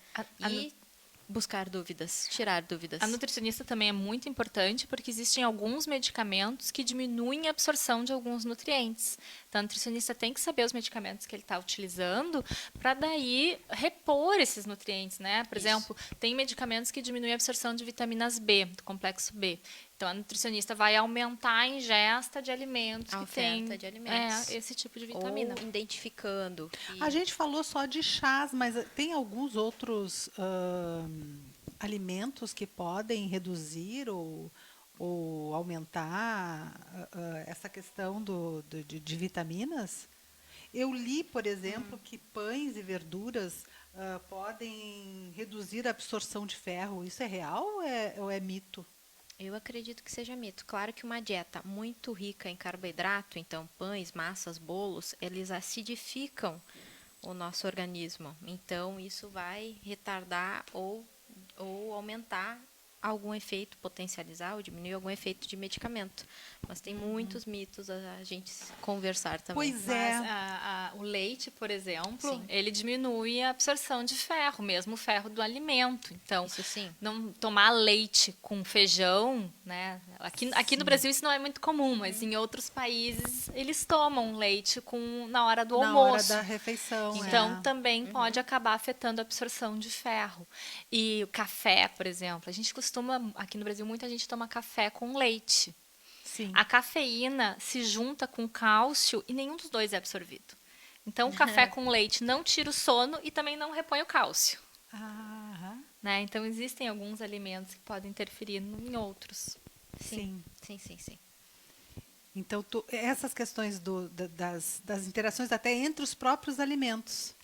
S3: E buscar dúvidas, tirar dúvidas.
S2: A nutricionista também é muito importante porque existem alguns medicamentos que diminuem a absorção de alguns nutrientes. Então, a nutricionista tem que saber os medicamentos que ele está utilizando para daí repor esses nutrientes, né? Por exemplo, tem medicamentos que diminuem a absorção de vitaminas B, do complexo B. Então, a nutricionista vai aumentar a ingesta de alimentos que tem esse tipo de vitamina.
S3: Ou identificando.
S1: A gente falou só de chás, mas tem alguns outros alimentos que podem reduzir ou aumentar essa questão de vitaminas? Eu li, por exemplo, que pães e verduras podem reduzir a absorção de ferro. Isso é real ou é mito?
S3: Eu acredito que seja mito. Claro que uma dieta muito rica em carboidrato, então pães, massas, bolos, eles acidificam o nosso organismo. Então, isso vai retardar ou aumentar algum efeito, potencializar ou diminuir algum efeito de medicamento. Mas tem muitos mitos a gente conversar também.
S1: Pois é.
S2: Mas o leite, por exemplo,
S3: Sim.
S2: ele diminui a absorção de ferro, mesmo o ferro do alimento. Então,
S3: Isso sim.
S2: não tomar leite com feijão, né? Aqui no Brasil isso não é muito comum, mas em outros países eles tomam leite na hora do almoço.
S1: Na hora da refeição.
S2: Então, também pode acabar afetando a absorção de ferro. E o café, por exemplo. A gente aqui no Brasil, muita gente toma café com leite.
S1: Sim.
S2: A cafeína se junta com cálcio e nenhum dos dois é absorvido. Então, o café com leite não tira o sono e também não repõe o cálcio. Né? Então, existem alguns alimentos que podem interferir em outros.
S1: Sim.
S3: Sim.
S1: Então, essas questões das interações até entre os próprios alimentos.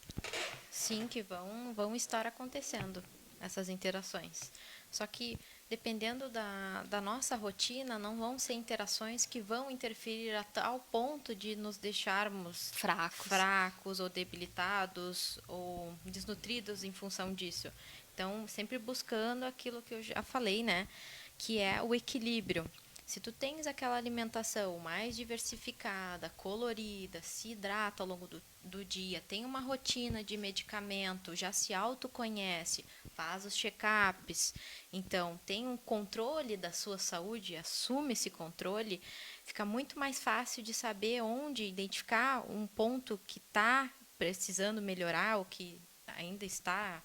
S3: Sim, que vão estar acontecendo, essas interações. Só que, dependendo da nossa rotina, não vão ser interações que vão interferir a tal ponto de nos deixarmos fracos ou debilitados ou desnutridos em função disso. Então, sempre buscando aquilo que eu já falei, né? Que é o equilíbrio. Se tu tens aquela alimentação mais diversificada, colorida, se hidrata ao longo do dia, tem uma rotina de medicamento, já se autoconhece, faz os check-ups, então tem um controle da sua saúde, assume esse controle, fica muito mais fácil de saber onde identificar um ponto que está precisando melhorar ou que ainda está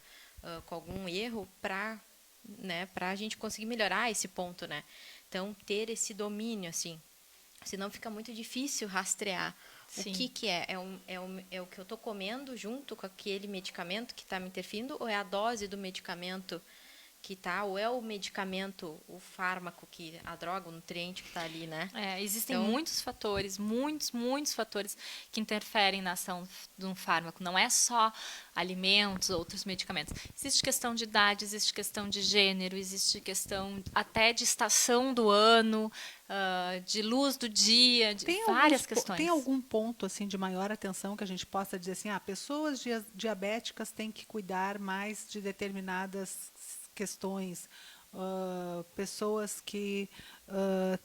S3: com algum erro para a gente conseguir melhorar esse ponto, né? Então, ter esse domínio, assim, senão fica muito difícil rastrear. Sim. O que é? É o que eu estou comendo junto com aquele medicamento que está me interferindo ou é a dose do medicamento que tá, ou é o medicamento, o fármaco, a droga, o nutriente que está ali, né?
S2: Existem
S3: Então-
S2: muitos fatores, muitos fatores que interferem na ação de um fármaco. Não é só alimentos, outros medicamentos. Existe questão de idade, existe questão de gênero, existe questão até de estação do ano, de luz do dia, de várias questões.
S1: Tem algum ponto assim de maior atenção que a gente possa dizer assim, pessoas diabéticas têm que cuidar mais de determinadas questões, pessoas que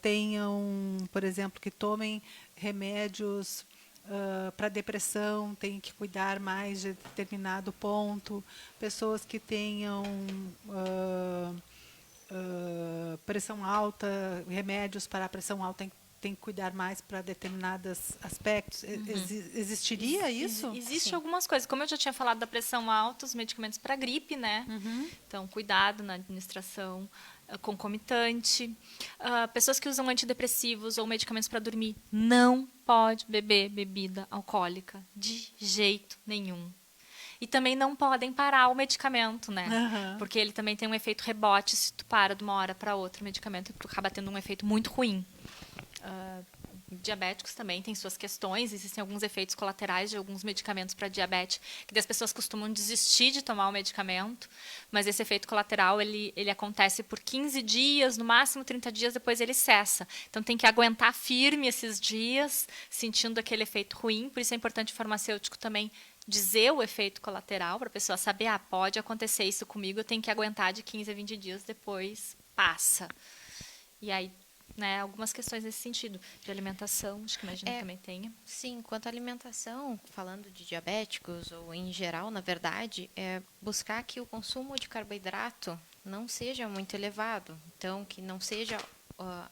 S1: tenham, por exemplo, que tomem remédios para depressão têm que cuidar mais de determinado ponto, pessoas que tenham pressão alta, remédios para a pressão alta tem que cuidar mais para determinados aspectos. Existiria isso?
S2: Existe
S3: Sim.
S2: algumas coisas. Como eu já tinha falado da pressão alta, os medicamentos para gripe, né? Então, cuidado na administração concomitante. Pessoas que usam antidepressivos ou medicamentos para dormir, não pode beber bebida alcoólica de jeito nenhum. E também não podem parar o medicamento, né? Porque ele também tem um efeito rebote se tu para de uma hora para outra o medicamento, tu acaba tendo um efeito muito ruim. Diabéticos também têm suas questões, existem alguns efeitos colaterais de alguns medicamentos para diabetes, que as pessoas costumam desistir de tomar o medicamento, mas esse efeito colateral ele acontece por 15 dias, no máximo 30 dias, depois ele cessa. Então tem que aguentar firme esses dias, sentindo aquele efeito ruim, por isso é importante o farmacêutico também dizer o efeito colateral, para a pessoa saber, pode acontecer isso comigo, eu tenho que aguentar de 15 a 20 dias, depois passa. E aí, né, algumas questões nesse sentido, de alimentação, acho que imagino que também tenha.
S3: Sim, quanto à alimentação, falando de diabéticos ou em geral, na verdade, é buscar que o consumo de carboidrato não seja muito elevado, então que não seja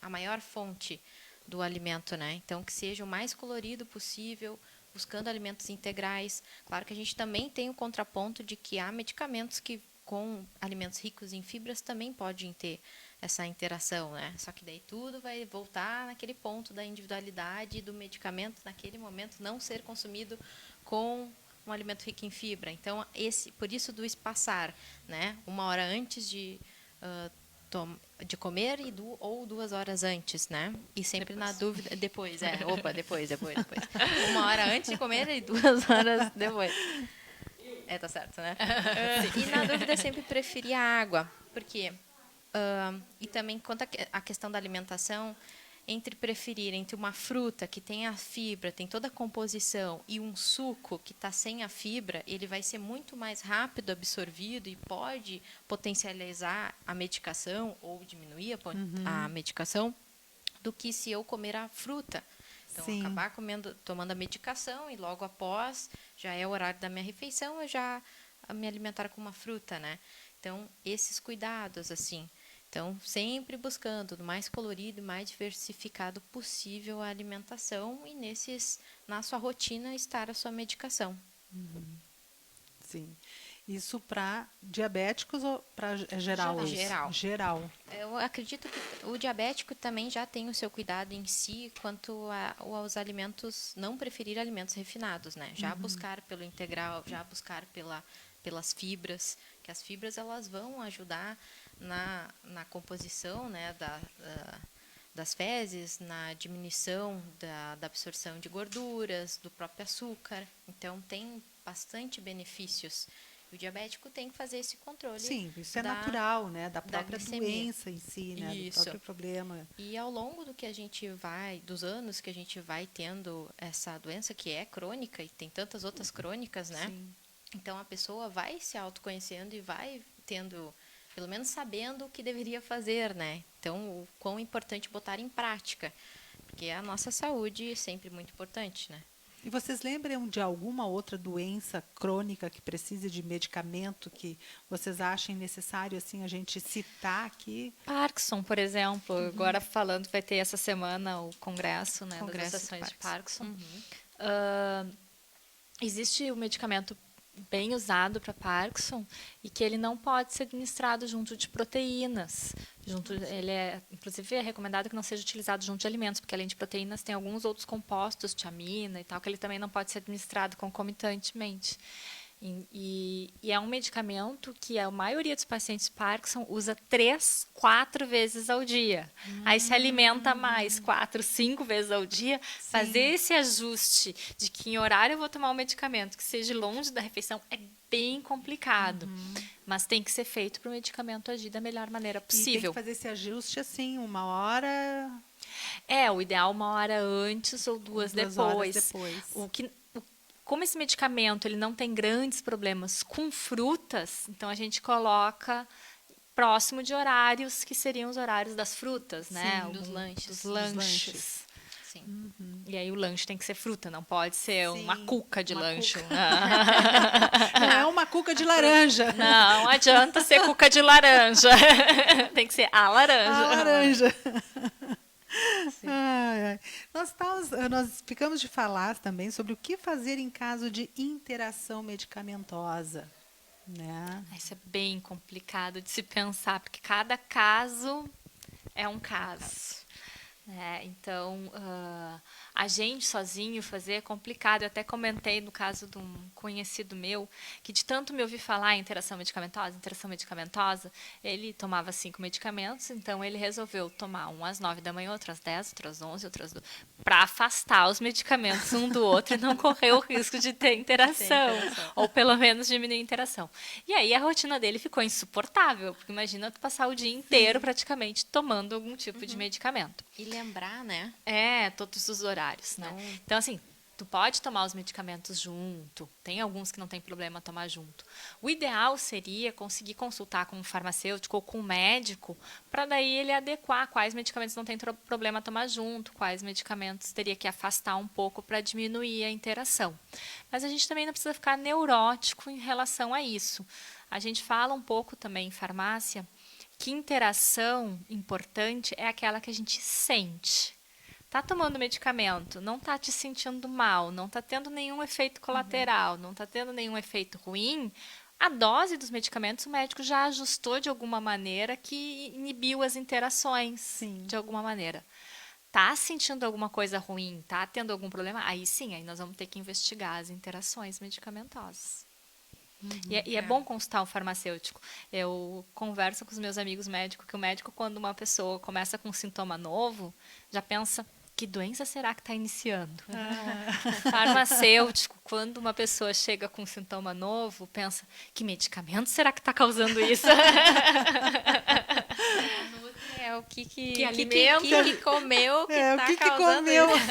S3: a maior fonte do alimento, né? Então que seja o mais colorido possível, buscando alimentos integrais. Claro que a gente também tem o contraponto de que há medicamentos que com alimentos ricos em fibras também podem ter essa interação, né? Só que daí tudo vai voltar naquele ponto da individualidade do medicamento naquele momento não ser consumido com um alimento rico em fibra. Então, por isso do espaçar, né? 1 hora antes de comer ou 2 horas antes, né? E sempre depois. Na dúvida... Depois. 1 hora antes de comer e 2 horas depois. Tá certo, né? E na dúvida sempre preferir a água. Por quê? E também quanto à questão da alimentação, entre uma fruta que tem a fibra, tem toda a composição, e um suco que está sem a fibra, ele vai ser muito mais rápido absorvido e pode potencializar a medicação ou diminuir a medicação do que se eu comer a fruta. Então,
S1: Sim.
S3: acabar tomando a medicação e logo após, já é o horário da minha refeição, eu já me alimentar com uma fruta, né? Então, esses cuidados, assim. Então, sempre buscando o mais colorido e mais diversificado possível a alimentação e na sua rotina estar a sua medicação.
S1: Sim. Isso para diabéticos ou para geral? Geral.
S3: Eu acredito que o diabético também já tem o seu cuidado em si quanto aos alimentos, não preferir alimentos refinados, né? Já buscar pelo integral, já buscar pelas fibras, que as fibras elas vão ajudar na composição, né, das fezes, na diminuição da absorção de gorduras, do próprio açúcar. Então, tem bastante benefícios. O diabético tem que fazer esse controle.
S1: Sim, isso é natural, né? Da própria doença em si, né?
S3: Isso.
S1: Do próprio problema.
S3: E ao longo dos anos que a gente vai tendo essa doença que é crônica, e tem tantas outras crônicas, né?
S1: Sim.
S3: Então, a pessoa vai se autoconhecendo e vai tendo, pelo menos sabendo o que deveria fazer, né? Então, o quão importante botar em prática, porque a nossa saúde é sempre muito importante, né?
S1: E vocês lembram de alguma outra doença crônica que precise de medicamento que vocês achem necessário assim a gente citar aqui?
S2: Parkinson, por exemplo, agora falando, vai ter essa semana o congresso, né, das associações de Parkinson. Existe o medicamento bem usado para Parkinson e que ele não pode ser administrado junto de proteínas. Inclusive, é recomendado que não seja utilizado junto de alimentos, porque além de proteínas tem alguns outros compostos, tiamina e tal, que ele também não pode ser administrado concomitantemente. E é um medicamento que a maioria dos pacientes Parkinson usa 3, 4 vezes ao dia. Aí se alimenta mais 4, 5 vezes ao dia. Fazer esse ajuste de que em horário eu vou tomar um medicamento que seja longe da refeição é bem complicado. Mas tem que ser feito para o medicamento agir da melhor maneira
S1: E tem
S2: possível.
S1: que fazer esse ajuste assim, 1 hora,
S2: O ideal 1 hora antes ou 2
S1: 2
S2: depois.
S1: horas depois.
S2: Como esse medicamento ele não tem grandes problemas com frutas, então a gente coloca próximo de horários que seriam os horários das frutas, né?
S3: Sim, dos lanches.
S2: Dos
S3: Dos
S2: lanches.
S3: Sim.
S2: E aí o lanche tem que ser fruta, não pode ser
S1: Sim,
S2: uma cuca de
S1: uma
S2: lanche.
S1: cuca. Não é uma cuca de laranja.
S2: Não adianta ser cuca de laranja. Tem que ser a laranja.
S1: A laranja. Ai, ai. Nós ficamos de falar também sobre o que fazer em caso de interação medicamentosa, né?
S2: Isso é bem complicado de se pensar, porque cada caso é um caso. Então, a gente sozinho fazer é complicado. Eu até comentei no caso de um conhecido meu, que de tanto me ouvir falar em interação medicamentosa, ele tomava 5 medicamentos, então ele resolveu tomar um às 9 da manhã, outro às 10, outro às 11, outro às 12, para afastar os medicamentos um do outro e não correr o risco de ter interação, ou pelo menos diminuir a interação. E aí a rotina dele ficou insuportável, porque imagina tu passar o dia inteiro praticamente tomando algum tipo de medicamento.
S3: E lembrar, né?
S2: Todos os horários, né? Então, assim, tu pode tomar os medicamentos junto. Tem alguns que não tem problema tomar junto. O ideal seria conseguir consultar com um farmacêutico ou com um médico para daí ele adequar quais medicamentos não tem problema tomar junto, quais medicamentos teria que afastar um pouco para diminuir a interação. Mas a gente também não precisa ficar neurótico em relação a isso. A gente fala um pouco também em farmácia que interação importante é aquela que a gente sente. Tá tomando medicamento, não tá te sentindo mal, não tá tendo nenhum efeito colateral, não tá tendo nenhum efeito ruim, a dose dos medicamentos o médico já ajustou de alguma maneira que inibiu as interações de alguma maneira. Tá sentindo alguma coisa ruim, tá tendo algum problema, aí sim, aí nós vamos ter que investigar as interações medicamentosas. E é bom consultar um farmacêutico. Eu converso com os meus amigos médicos que o médico, quando uma pessoa começa com um sintoma novo, já pensa, que doença será que está iniciando? Farmacêutico, quando uma pessoa chega com um sintoma novo, pensa, que medicamento será que está causando isso?
S3: O que comeu que
S1: o
S3: tá
S1: que
S3: causando
S1: comeu.
S3: isso.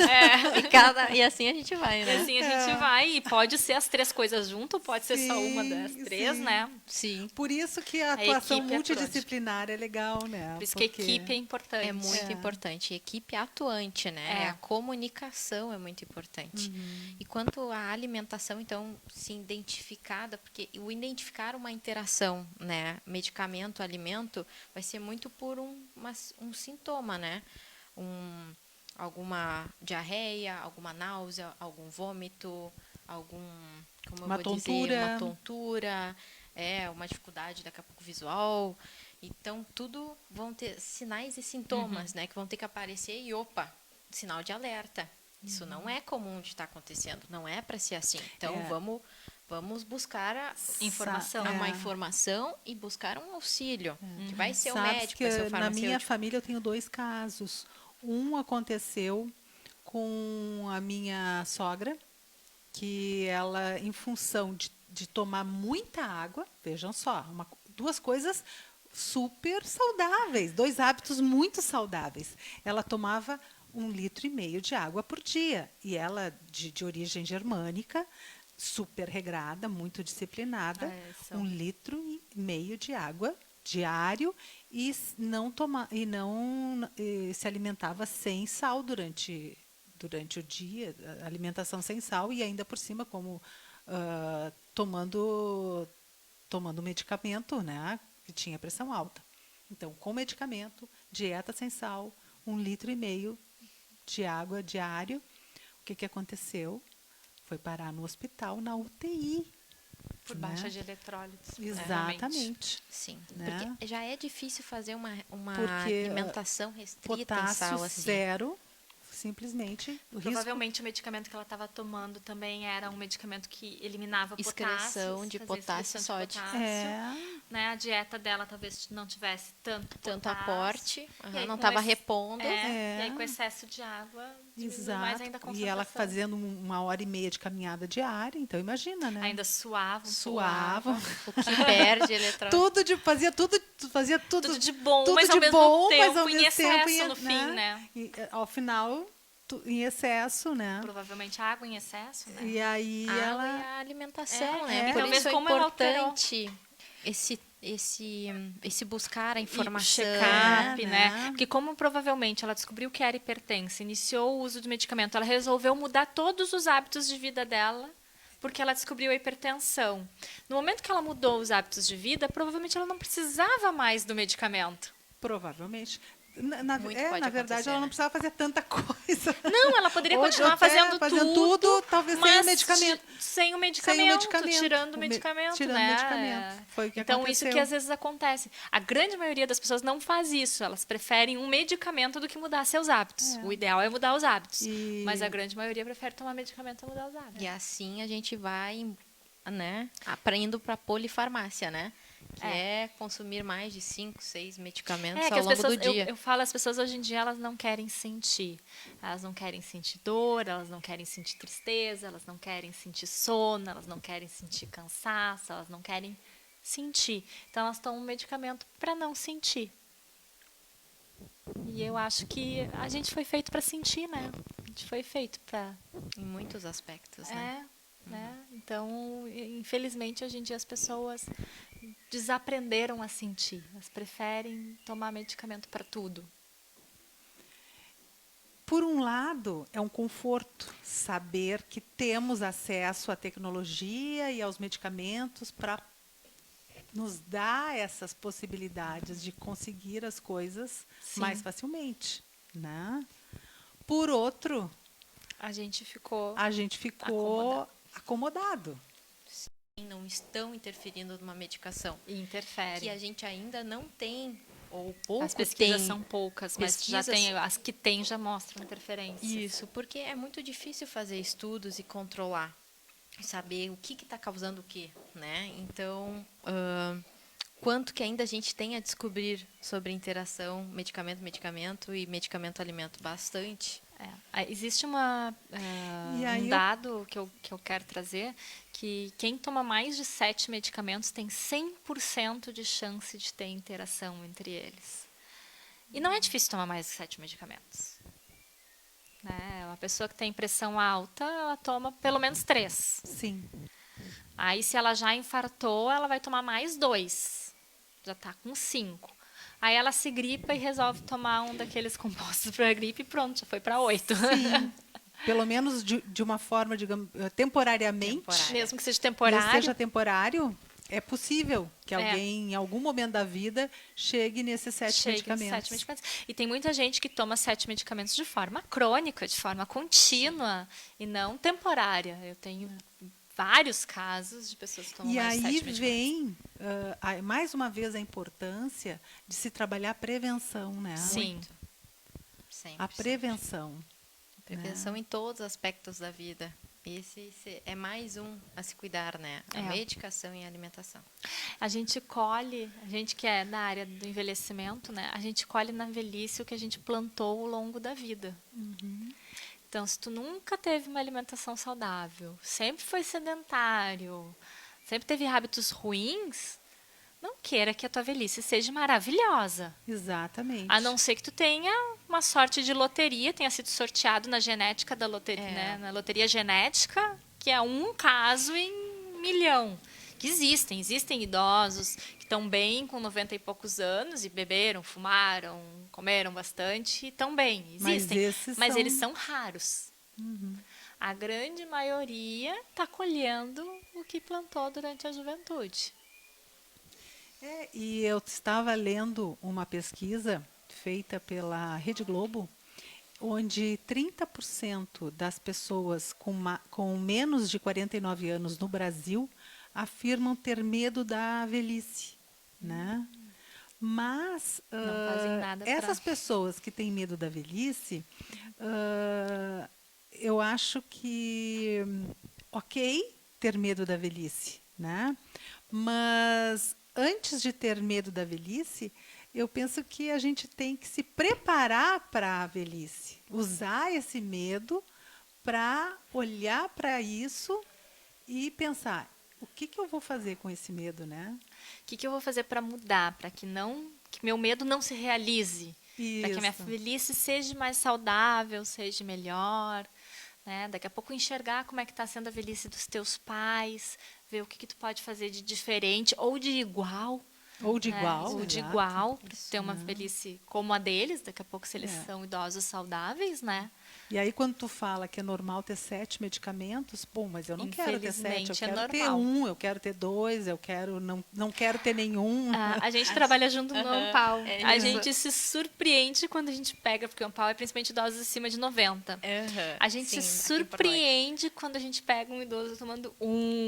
S3: E assim a gente vai, né?
S2: E assim a gente vai. E pode ser as 3 coisas junto, pode ser só uma das 3,
S1: sim.
S2: né?
S3: Sim.
S1: Por isso que a atuação
S2: equipe é
S1: multidisciplinar é legal, né?
S2: Por isso que a equipe é importante.
S3: É muito importante. Equipe atuante, né? A comunicação é muito importante. E quanto à alimentação, então, se identificada, porque o identificar uma interação, né? Medicamento, alimento, vai ser muito por um sintoma, né? Alguma diarreia, alguma náusea, algum vômito, uma tontura, uma dificuldade daqui a pouco visual. Então, tudo vão ter sinais e sintomas, né? Que vão ter que aparecer e, sinal de alerta. Isso não é comum de estar acontecendo, não é para ser assim. Então, vamos buscar uma informação e buscar um auxílio. Que vai ser o médico, vai ser o farmacêutico.
S1: Na minha família eu tenho 2 casos. Um aconteceu com a minha sogra, que ela, em função de tomar muita água, vejam só, 2 coisas super saudáveis, 2 hábitos muito saudáveis. Ela tomava 1,5 litro de água por dia. E ela, de origem germânica, super regrada, muito disciplinada, 1,5 litro de água diário e não se alimentava sem sal durante o dia, alimentação sem sal e ainda por cima como tomando medicamento, né, que tinha pressão alta. Então, com medicamento, dieta sem sal, 1,5 litro de água diário. O que aconteceu? Foi parar no hospital, na UTI.
S2: Por baixa de eletrólitos.
S1: Exatamente.
S3: Sim,
S1: né?
S3: Porque já é difícil fazer uma
S1: Porque
S3: alimentação restrita em
S1: potássio
S3: sal assim.
S1: 0, simplesmente o risco.
S2: Provavelmente o medicamento que ela estava tomando também era um medicamento que eliminava
S3: Excreção
S2: potássio,
S3: de
S2: fazia
S3: potássio
S2: excreção de
S3: sódio.
S2: potássio, né? A dieta dela talvez não tivesse tanto
S3: Tanto
S2: potássio.
S3: aporte,
S2: E aí,
S3: não
S2: com
S3: estava
S2: esse-
S3: repondo.
S2: E aí com excesso de água diminui mais ainda a
S1: Exato. E ela
S2: concentração.
S1: fazendo 1 hora e meia de caminhada diária, então imagina, né?
S2: Ainda suava,
S1: Suava.
S3: O que perde eletrônico.
S1: Fazia tudo
S2: Tudo de bom,
S1: tudo
S2: mas
S1: de
S2: ao mesmo
S1: bom,
S2: tempo
S1: mas ao
S2: em
S1: mesmo
S2: excesso
S1: tempo
S2: no fim, né?
S1: E, ao final em excesso, né?
S2: Provavelmente água em excesso, né?
S1: E aí
S3: Água e
S1: ela
S3: a alimentação, né?
S1: é.
S3: Por
S2: Talvez
S3: isso é
S2: como ela alterou.
S3: importante esse buscar a
S2: E o
S3: informação.
S2: check-up,
S1: né?
S2: né? Porque como provavelmente ela descobriu que era hipertensa, iniciou o uso do medicamento, ela resolveu mudar todos os hábitos de vida dela, porque ela descobriu a hipertensão. No momento que ela mudou os hábitos de vida, provavelmente ela não precisava mais do medicamento.
S1: provavelmente. Na
S3: Muito
S1: verdade,
S3: acontecer,
S1: ela não
S3: né?
S1: precisava fazer tanta coisa.
S2: Não, ela poderia
S1: Ou
S2: continuar
S1: até
S2: fazendo tudo,
S1: talvez sem
S2: mas
S1: o medicamento.
S2: sem o medicamento,
S1: Sem o medicamento.
S2: tirando o medicamento,
S1: tirando
S2: né?
S1: o medicamento. Foi o que
S2: Então,
S1: aconteceu.
S2: isso que às vezes acontece. A grande maioria das pessoas não faz isso. Elas preferem um medicamento do que mudar seus hábitos. O ideal é mudar os hábitos.
S1: E-
S2: Mas a grande maioria prefere tomar medicamento a mudar os hábitos.
S3: E assim a gente vai, né, aprendendo para a polifarmácia, né? Que é consumir mais de 5, 6 medicamentos
S2: É que
S3: ao
S2: as
S3: longo
S2: pessoas,
S3: do dia.
S2: eu falo, as pessoas hoje em dia elas não querem sentir. Elas não querem sentir dor, elas não querem sentir tristeza, elas não querem sentir sono, elas não querem sentir cansaço, elas não querem sentir. Então elas tomam um medicamento para não sentir. E eu acho que a gente foi feito para sentir, né? A gente foi feito para
S3: Em muitos aspectos, né?
S2: né? Então, infelizmente, hoje em dia as pessoas desaprenderam a sentir. Elas preferem tomar medicamento para tudo.
S1: Por um lado, é um conforto saber que temos acesso à tecnologia e aos medicamentos para nos dar essas possibilidades de conseguir as coisas
S2: Sim.
S1: mais facilmente, né? Por outro,
S2: A gente ficou
S1: a gente ficou acomodado.
S3: Não estão interferindo numa medicação.
S2: e interfere.
S3: Que a gente ainda não tem, ou pouco
S2: As pesquisas
S3: tem.
S2: são poucas, mas já
S3: pesquisas-
S2: tem, as que tem já mostram interferência.
S3: Isso, porque é muito difícil fazer estudos e controlar, saber o que está causando o quê, né? Então, quanto que ainda a gente tem a descobrir sobre a interação medicamento-medicamento e medicamento-alimento? Bastante.
S2: Existe
S1: E aí
S2: um dado que eu quero trazer, que quem toma mais de 7 medicamentos tem 100% de chance de ter interação entre eles. E não é difícil tomar mais de 7 medicamentos. Né? Uma pessoa que tem pressão alta, ela toma pelo menos 3.
S1: Sim.
S2: Aí, se ela já infartou, ela vai tomar mais 2. Já está com 5. Aí ela se gripa e resolve tomar um daqueles compostos para gripe e pronto, já foi para 8.
S1: Sim. Pelo menos de uma forma, digamos, temporariamente.
S3: Temporária.
S2: Mesmo que seja
S1: Mesmo
S2: temporário.
S1: que seja temporário, é possível que
S2: É.
S1: alguém, em algum momento da vida, chegue nesses 7
S2: Chega em
S1: medicamentos.
S2: 7 medicamentos. E tem muita gente que toma 7 medicamentos de forma crônica, de forma contínua, e não temporária. Eu tenho vários casos de pessoas que tomam
S1: E
S2: mais de
S1: aí
S2: 7 medicamentos.
S1: vem, mais uma vez, a importância de se trabalhar a prevenção, né?
S2: Sim.
S3: Sempre.
S1: A prevenção.
S3: Prevenção em todos os aspectos da vida. Esse é mais um a se cuidar, né? A
S2: É.
S3: medicação e a alimentação.
S2: A gente que é da área do envelhecimento, né? A gente colhe na velhice o que a gente plantou ao longo da vida. Então, se tu nunca teve uma alimentação saudável, sempre foi sedentário, sempre teve hábitos ruins, não queira que a tua velhice seja maravilhosa.
S1: Exatamente.
S2: A não ser que tu tenha uma sorte de loteria, tenha sido sorteado na genética da loteria, né? Na loteria genética, que é um caso em 1.000.000. Que existem idosos que estão bem com 90 e poucos anos e beberam, fumaram, comeram bastante e estão bem. Existem, mas eles são raros. A grande maioria está colhendo o que plantou durante a juventude.
S1: E eu estava lendo uma pesquisa feita pela Rede Globo, onde 30% das pessoas com menos de 49 anos no Brasil afirmam ter medo da velhice, né? Mas
S2: Não fazem nada
S1: essas
S2: pra...
S1: pessoas que têm medo da velhice, eu acho que ok ter medo da velhice, né? Mas antes de ter medo da velhice, eu penso que a gente tem que se preparar para a velhice, usar esse medo para olhar para isso e pensar o que, que eu vou fazer com esse medo, né?
S2: O que eu vou fazer para mudar, para que meu medo não se realize, para que a minha
S1: Isso.
S2: velhice seja mais saudável, seja melhor, né? Daqui a pouco enxergar como é que está sendo a velhice dos teus pais, ver o que tu pode fazer de diferente ou de igual,
S1: Ou de
S2: né?
S1: igual,
S2: Ou de
S1: exato.
S2: igual, para ter uma velhice como a deles, daqui a pouco se eles
S1: É.
S2: são idosos saudáveis, né?
S1: E aí, quando tu fala que é normal ter 7 medicamentos, pô, mas eu não quero ter 7, eu
S2: Infelizmente é
S1: quero ter
S2: normal.
S1: um, eu quero ter 2, eu quero não quero ter nenhum.
S2: Ah, a gente trabalha junto no Ampau.
S3: é
S2: A
S3: isso.
S2: gente se surpreende quando a gente pega, porque o Ampau é principalmente idosos acima de 90. A gente
S3: Sim,
S2: se
S3: aqui em Porto Alegre.
S2: surpreende quando a gente pega um idoso tomando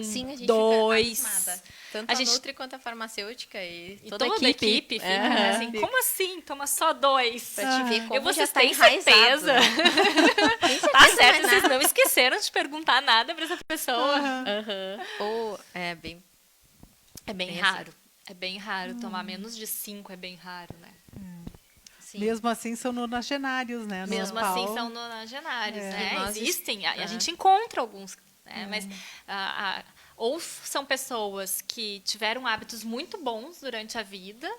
S3: Sim, a gente
S2: dois.
S3: fica abismada. Tanto
S2: A
S3: a
S2: gente-
S3: Nutri quanto a farmacêutica e
S2: E
S3: toda
S2: toda
S3: a
S2: a
S3: equipe.
S2: equipe fica, né? Assim, como assim? Toma só 2?
S3: Pra te ver como
S2: Vocês
S3: já tá
S2: têm
S3: enraizado,
S2: certeza?
S3: né?
S2: Tá certo,
S3: não é
S2: vocês
S3: nada.
S2: não esqueceram de perguntar nada pra essa pessoa.
S3: Ou é bem.
S2: É bem
S3: Bem
S2: raro. É bem raro. Tomar menos de 5 é bem raro, né?
S3: Sim.
S1: Mesmo assim, são nonagenários, né? No
S2: Mesmo
S1: Ampau.
S2: assim, são nonagenários, né?
S3: E nós
S2: Existem, a
S3: é.
S2: gente encontra alguns, né? Mas ou são pessoas que tiveram hábitos muito bons durante a vida,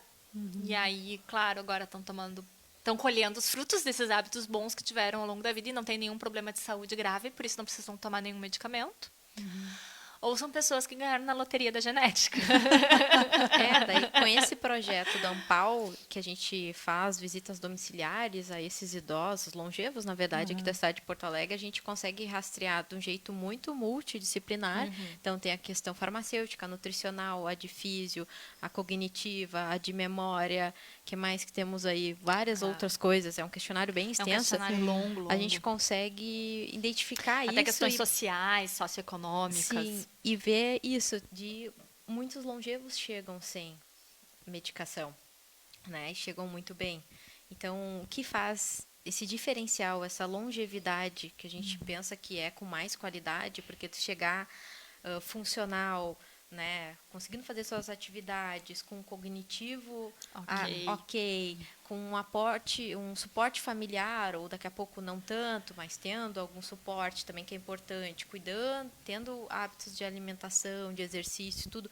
S2: e aí, claro, agora estão colhendo os frutos desses hábitos bons que tiveram ao longo da vida e não tem nenhum problema de saúde grave, por isso não precisam tomar nenhum medicamento. Ou são pessoas que ganharam na loteria da genética.
S3: Daí com esse projeto da Ampau, que a gente faz visitas domiciliares a esses idosos, longevos, na verdade, aqui da cidade de Porto Alegre, a gente consegue rastrear de um jeito muito multidisciplinar. Então, tem a questão farmacêutica, a nutricional, a de físio, a cognitiva, a de memória, que mais que temos aí? Várias outras coisas. É um questionário bem
S2: É um
S3: extenso.
S2: questionário longo.
S3: A gente consegue identificar
S2: Até
S3: isso
S2: questões sociais, socioeconômicas.
S3: sim, e ver isso de muitos longevos chegam sem medicação, né? E chegam muito bem. Então, o que faz esse diferencial, essa longevidade que a gente pensa que é com mais qualidade, porque tu chegar funcional, né, conseguindo fazer suas atividades com um cognitivo ok, com um aporte, um suporte familiar, ou daqui a pouco não tanto, mas tendo algum suporte também que é importante, cuidando, tendo hábitos de alimentação, de exercício, tudo,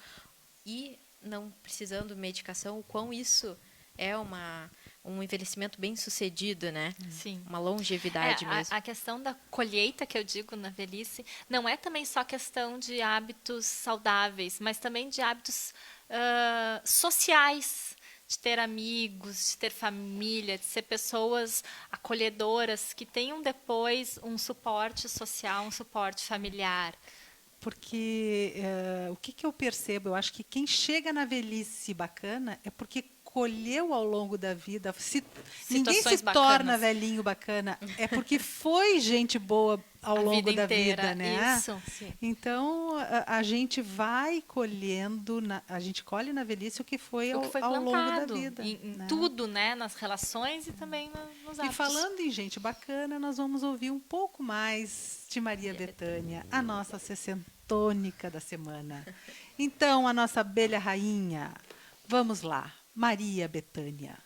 S3: e não precisando de medicação, o quão isso é um envelhecimento bem sucedido, né?
S2: Sim.
S3: Uma longevidade mesmo.
S2: A questão da colheita, que eu digo na velhice, não é também só questão de hábitos saudáveis, mas também de hábitos sociais, de ter amigos, de ter família, de ser pessoas acolhedoras que tenham depois um suporte social, um suporte familiar.
S1: Porque o que eu percebo? Eu acho que quem chega na velhice bacana é porque colheu ao longo da vida. Ninguém se torna velhinho bacana, é porque foi gente boa ao longo da vida, né?
S2: Isso.
S1: Então a gente vai colhendo, a gente colhe na velhice o que foi ao longo da vida.
S2: Em
S1: né?
S2: tudo, né? Nas relações e também nos hábitos.
S1: E falando em gente bacana, nós vamos ouvir um pouco mais de Maria Bethânia, a nossa sessentônica da semana. Então, a nossa abelha rainha, vamos lá, Maria Bethânia.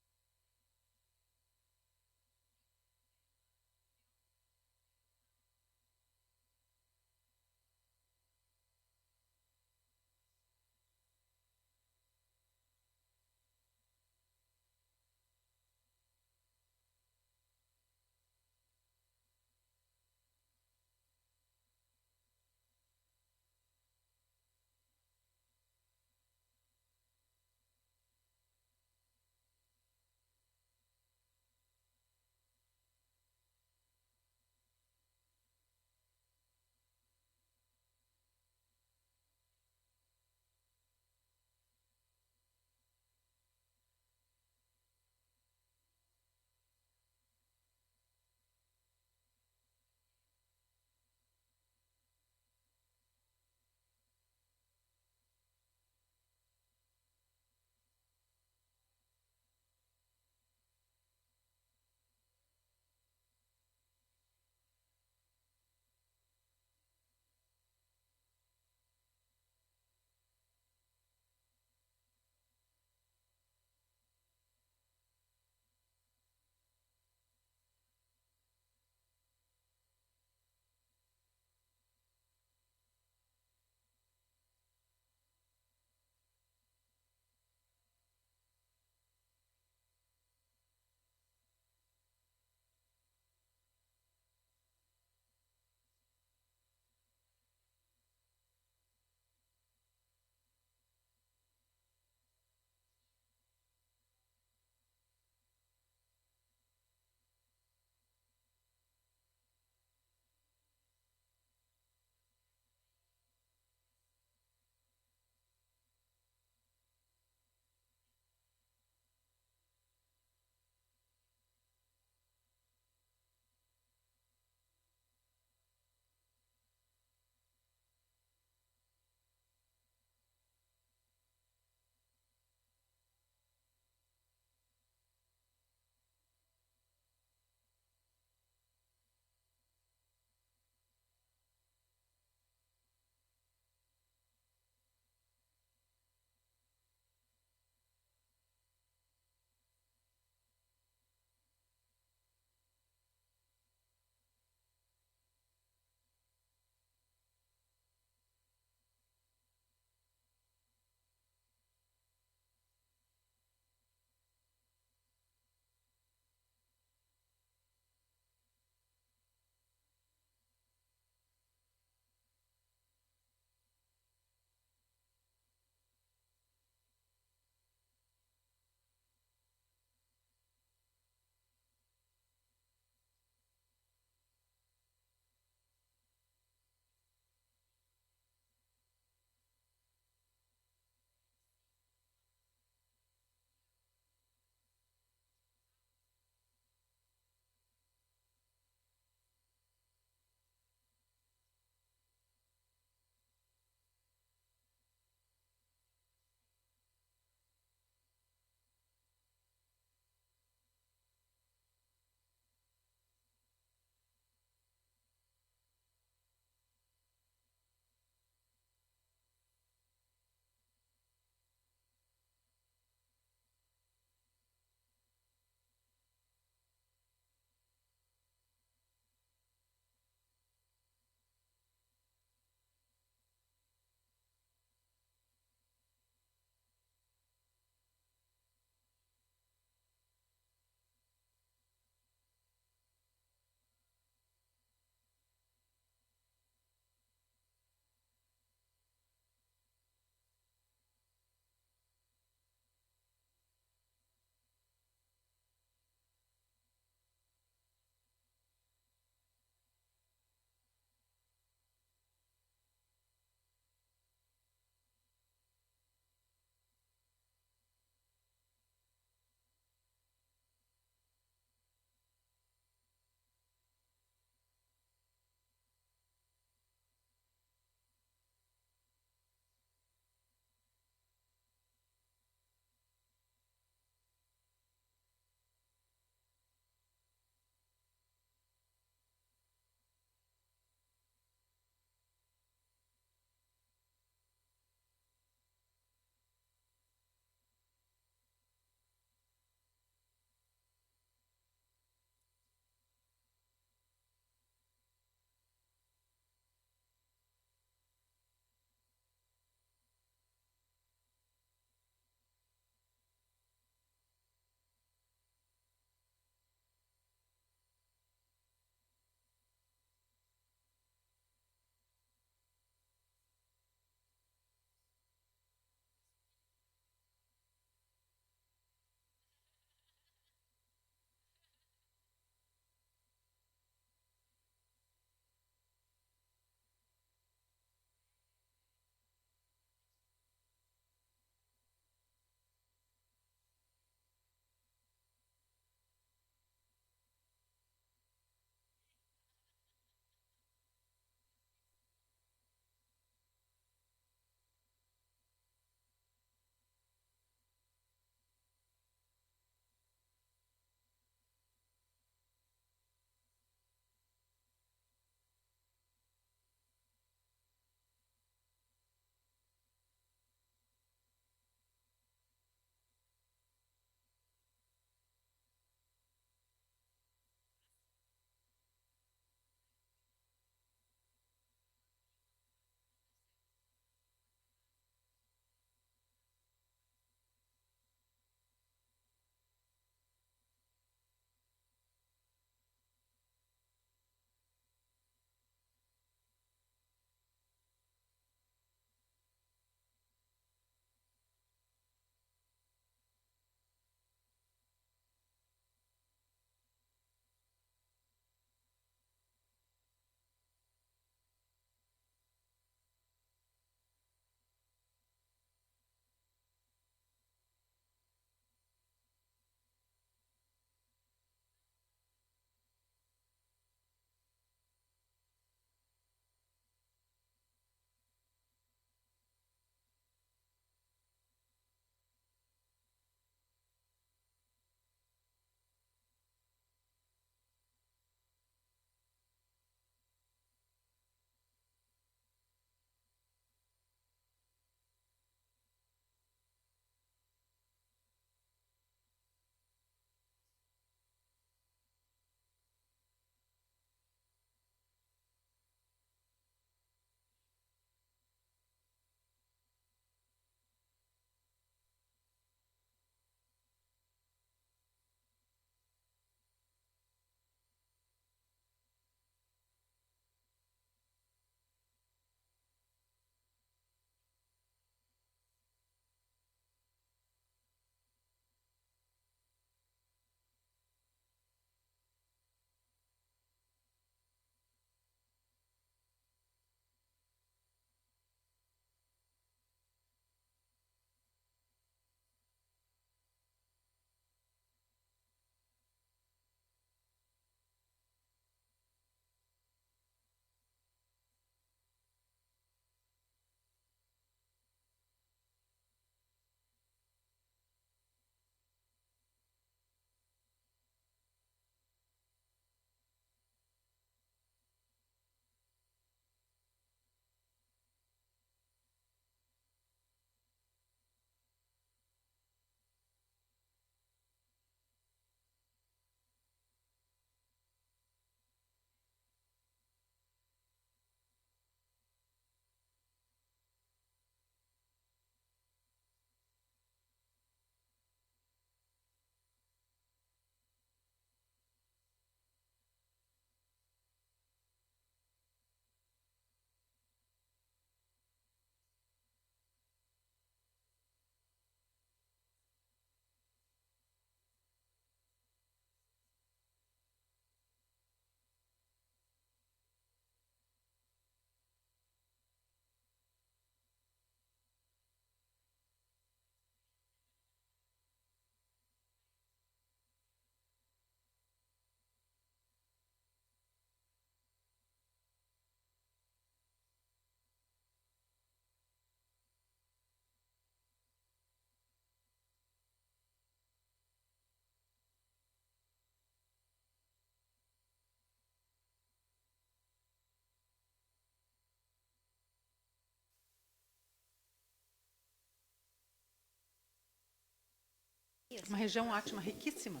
S3: Caxias.
S1: Uma região ótima, riquíssima.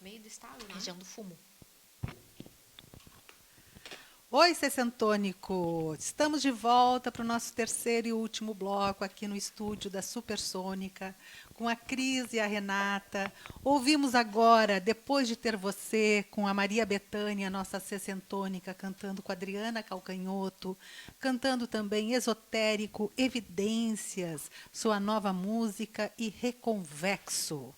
S3: Meio do estado, né?
S2: Região do fumo.
S1: Oi, Sessentônico! Estamos de volta para o nosso terceiro e último bloco aqui no estúdio da Supersônica, com a Cris e a Renata. Ouvimos agora, depois de ter você, com a Maria Bethânia, nossa Sessentônica, cantando com a Adriana Calcanhoto, cantando também Esotérico, Evidências, sua nova música e Reconvexo.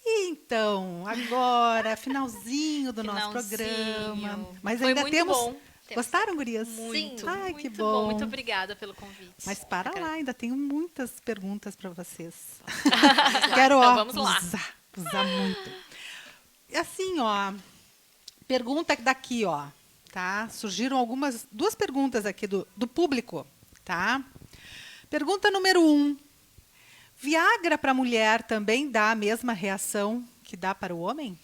S1: E então, agora, finalzinho do nosso programa. Mas
S2: Foi
S1: ainda
S2: muito
S1: temos.
S2: bom.
S1: Gostaram, gurias?
S2: Muito,
S1: Ai,
S2: muito
S1: que
S2: bom.
S1: bom.
S2: Muito obrigada pelo convite.
S1: Mas para lá, ainda tenho muitas perguntas para vocês.
S2: Vamos lá.
S1: Quero,
S2: Então,
S1: ó,
S2: vamos lá.
S1: usar muito. E assim, ó, pergunta daqui, ó, tá? Surgiram duas perguntas aqui do público, tá? Pergunta número 1. Viagra para mulher também dá a mesma reação que dá para o homem?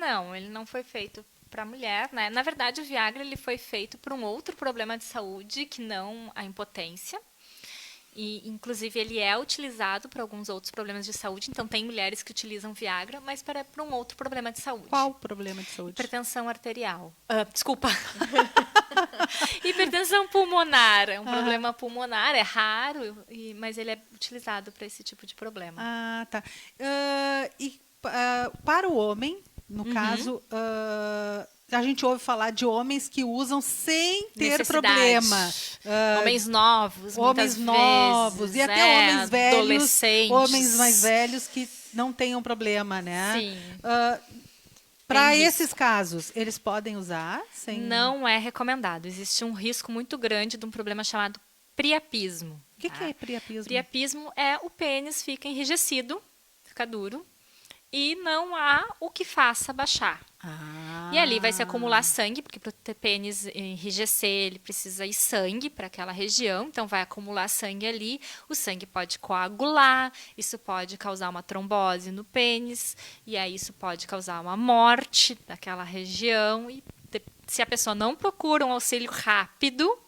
S2: Não, ele não foi feito para mulher, né? Na verdade, o Viagra ele foi feito por um outro problema de saúde que não a impotência. E, inclusive, ele é utilizado para alguns outros problemas de saúde. Então, tem mulheres que utilizam Viagra, mas para um outro problema de saúde.
S1: Qual o problema de saúde?
S2: Hipertensão arterial. Desculpa. Hipertensão pulmonar. É um problema pulmonar, é raro, mas ele é utilizado para esse tipo de problema.
S1: Ah, tá. Para o homem, no caso, a gente ouve falar de homens que usam sem ter
S2: Necessidade.
S1: problema.
S2: Homens novos,
S1: Homens
S2: muitas
S1: novos.
S2: vezes.
S1: E até homens velhos.
S2: Adolescentes.
S1: Homens mais velhos que não tenham problema, né?
S2: Sim.
S1: Para
S2: Tem
S1: esses casos, eles podem usar sem...
S2: Não é recomendado. Existe um risco muito grande de um problema chamado priapismo.
S1: O que é priapismo?
S2: Priapismo é o pênis fica enrijecido, fica duro, e não há o que faça baixar. E ali vai se acumular sangue, porque para o pênis enrijecer, ele precisa ir sangue para aquela região, então vai acumular sangue ali, o sangue pode coagular, isso pode causar uma trombose no pênis, e aí isso pode causar uma morte daquela região, e se a pessoa não procura um auxílio rápido,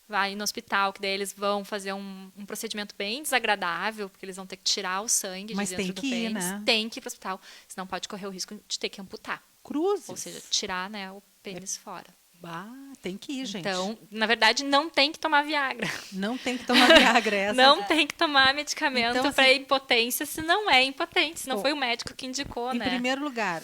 S2: vai no hospital, que daí eles vão fazer um procedimento bem desagradável, porque eles vão ter que tirar o sangue de dentro do pênis.
S1: Né?
S2: Tem que ir para o hospital, senão pode correr o risco de ter que amputar.
S1: Cruzes.
S2: Ou seja, tirar, né, o pênis fora.
S1: Tem que ir, gente.
S2: Então, na verdade, não tem que tomar Viagra.
S1: Não tem que tomar Viagra.
S2: Não tem que tomar medicamento
S1: Então,
S2: para
S1: assim,
S2: impotência se não é impotente, se não foi o médico que indicou,
S1: em
S2: né?
S1: primeiro lugar,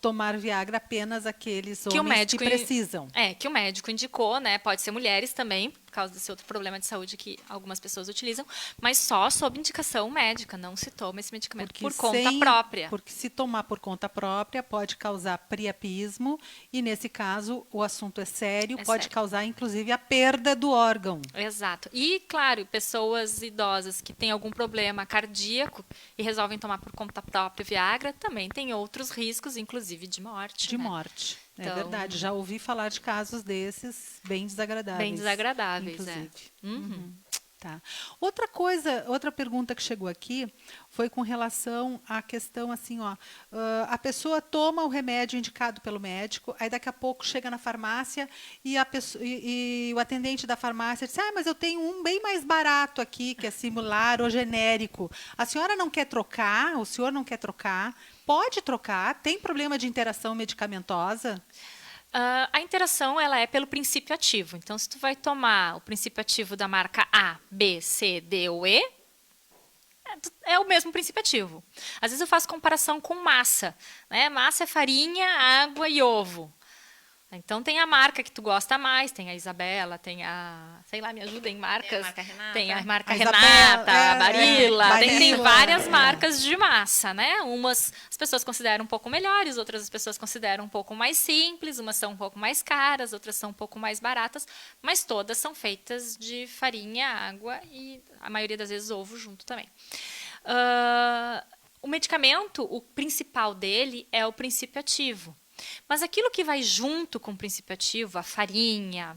S1: tomar Viagra apenas aqueles
S2: Que o
S1: homens
S2: médico
S1: que precisam.
S2: que o médico indicou, né? Pode ser mulheres também, por causa desse outro problema de saúde que algumas pessoas utilizam, mas só sob indicação médica, não se toma esse medicamento por conta própria.
S1: Porque se tomar por conta própria pode causar priapismo e nesse caso o assunto é sério, pode causar inclusive a perda do órgão.
S2: Exato. E claro, pessoas idosas que têm algum problema cardíaco e resolvem tomar por conta própria Viagra também tem outros riscos, inclusive de morte.
S1: De
S2: né?
S1: morte. É
S2: Então,
S1: verdade. Já ouvi falar de casos desses bem desagradáveis.
S2: Bem desagradáveis,
S1: inclusive.
S2: Uhum.
S1: Tá. Outra pergunta que chegou aqui foi com relação à questão assim, ó, a pessoa toma o remédio indicado pelo médico, aí daqui a pouco chega na farmácia e, e o atendente da farmácia diz, mas eu tenho um bem mais barato aqui, que é similar ou genérico. A senhora não quer trocar? O senhor não quer trocar? Pode trocar? Tem problema de interação medicamentosa?
S2: A interação ela é pelo princípio ativo. Então, se tu vai tomar o princípio ativo da marca A, B, C, D ou E, é o mesmo princípio ativo. Às vezes eu faço comparação com massa. Né? Massa é farinha, água e ovo. Então, tem a marca que tu gosta mais, tem a Isabela, tem a... Sei lá, me ajuda em marcas.
S3: Tem a marca Renata.
S2: Tem a marca Renata, a Barilla. Tem várias marcas de massa, né? Umas as pessoas consideram um pouco melhores, outras as pessoas consideram um pouco mais simples, umas são um pouco mais caras, outras são um pouco mais baratas, mas todas são feitas de farinha, água e, a maioria das vezes, ovo junto também. O medicamento, o principal dele é o princípio ativo. Mas aquilo que vai junto com o princípio ativo, a farinha,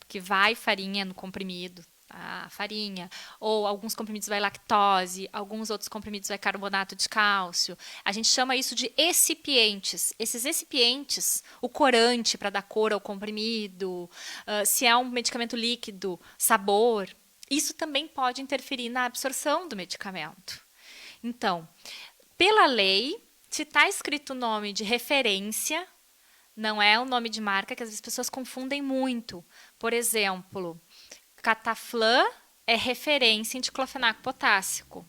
S2: que vai farinha no comprimido, a farinha, ou alguns comprimidos vai lactose, alguns outros comprimidos vai carbonato de cálcio. A gente chama isso de excipientes. Esses excipientes, o corante para dar cor ao comprimido, se é um medicamento líquido, sabor, isso também pode interferir na absorção do medicamento. Então, Pela lei, se está escrito o nome de referência, não é o nome de marca, que às vezes as pessoas confundem muito. Por exemplo, Cataflã é referência em diclofenaco potássico.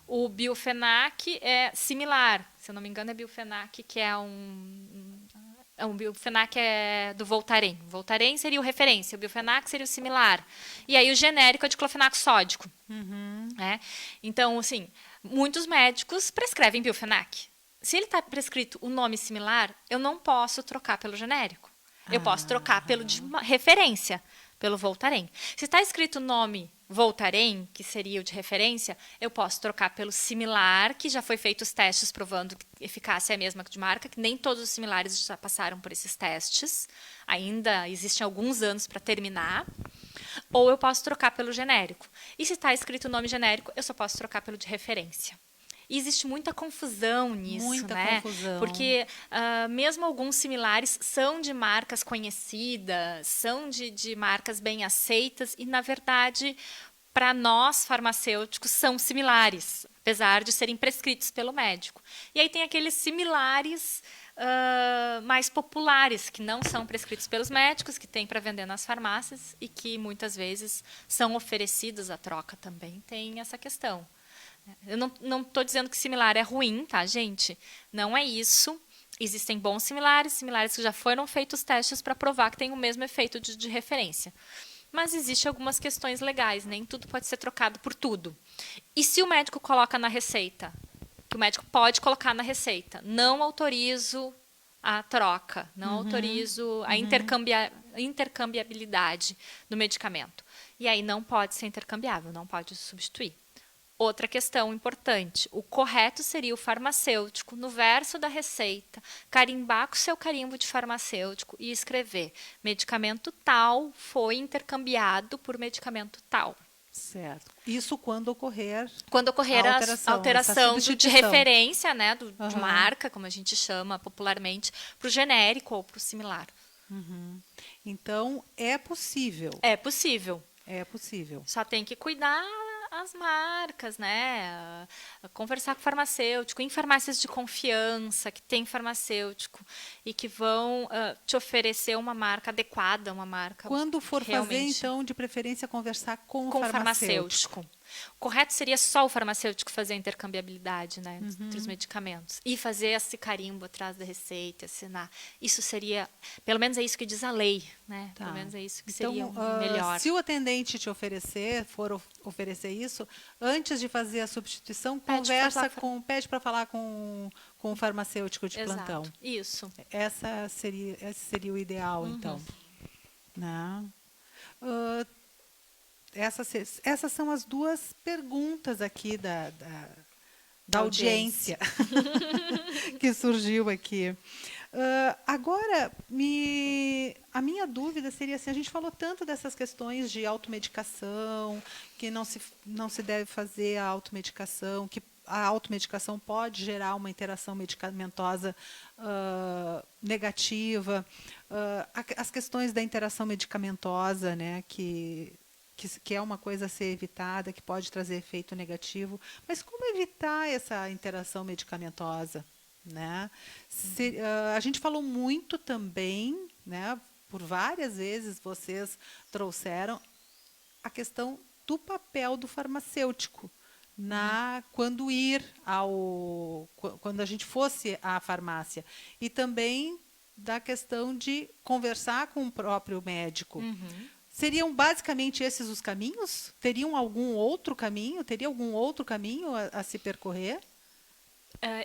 S2: O Biofenac é similar, se eu não me engano é Biofenac, que é o Biofenac é do Voltaren. O Voltaren seria o referência, o Biofenac seria o similar. E aí o genérico é diclofenaco sódico. Né? Então, assim, muitos médicos prescrevem Biofenac. Se ele está prescrito o nome similar, eu não posso trocar pelo genérico. Eu posso trocar pelo de referência, pelo Voltaren. Se está escrito o nome Voltaren, que seria o de referência, eu posso trocar pelo similar, que já foi feito os testes provando que a eficácia é a mesma que de marca, que nem todos os similares já passaram por esses testes. Ainda existem alguns anos para terminar. Ou eu posso trocar pelo genérico. E se está escrito o nome genérico, eu só posso trocar pelo de referência. E existe muita confusão nisso,
S1: Muita
S2: né?
S1: confusão.
S2: Porque mesmo alguns similares são de marcas conhecidas, são de marcas bem aceitas e, na verdade, para nós farmacêuticos são similares, apesar de serem prescritos pelo médico. E aí tem aqueles similares mais populares, que não são prescritos pelos médicos, que tem para vender nas farmácias e que muitas vezes são oferecidos à troca também. Tem essa questão. Eu não estou dizendo que similar é ruim, tá, gente? Não é isso. Existem bons similares, similares que já foram feitos testes para provar que tem o mesmo efeito de referência. Mas existem algumas questões legais, nem tudo pode ser trocado por tudo. E se o médico coloca na receita, que o médico pode colocar na receita, não autorizo a troca, não autorizo a intercambiabilidade do medicamento. E aí não pode ser intercambiável, não pode substituir. Outra questão importante, o correto seria o farmacêutico, no verso da receita, carimbar com o seu carimbo de farmacêutico e escrever medicamento tal foi intercambiado por medicamento tal.
S1: Certo. Isso quando ocorrer
S2: A alteração de referência, né, de
S1: Uhum.
S2: marca, como a gente chama popularmente, para o genérico ou para o similar.
S1: Então, é possível.
S2: É possível.
S1: É possível.
S2: Só tem que cuidar as marcas, né? Conversar com o farmacêutico, em farmácias de confiança, que tem farmacêutico e que vão te oferecer uma marca adequada, uma marca
S1: Quando for fazer,
S2: realmente
S1: então, de preferência, conversar com o
S2: com o
S1: farmacêutico.
S2: farmacêutico. O correto seria só o farmacêutico fazer a intercambiabilidade, né, entre os medicamentos e fazer esse carimbo atrás da receita, assinar. Isso seria, pelo menos é isso que diz a lei, né?
S1: Tá.
S2: Pelo menos é isso que
S1: Então,
S2: seria melhor.
S1: se o atendente te for oferecer isso, antes de fazer a substituição, pede para falar com o farmacêutico de
S2: Exato.
S1: plantão.
S2: Isso.
S1: Esse seria o ideal, então. Né? Essas são as duas perguntas aqui da audiência que surgiu aqui. Agora, a minha dúvida seria assim, a gente falou tanto dessas questões de automedicação, que não se deve fazer a automedicação, que a automedicação pode gerar uma interação medicamentosa negativa, as questões da interação medicamentosa, né, que é uma coisa a ser evitada, que pode trazer efeito negativo. Mas como evitar essa interação medicamentosa? Né? A gente falou muito também, né, por várias vezes vocês trouxeram a questão do papel do farmacêutico quando quando a gente fosse à farmácia. E também da questão de conversar com o próprio médico. Seriam basicamente esses os caminhos? Teria algum outro caminho a se percorrer?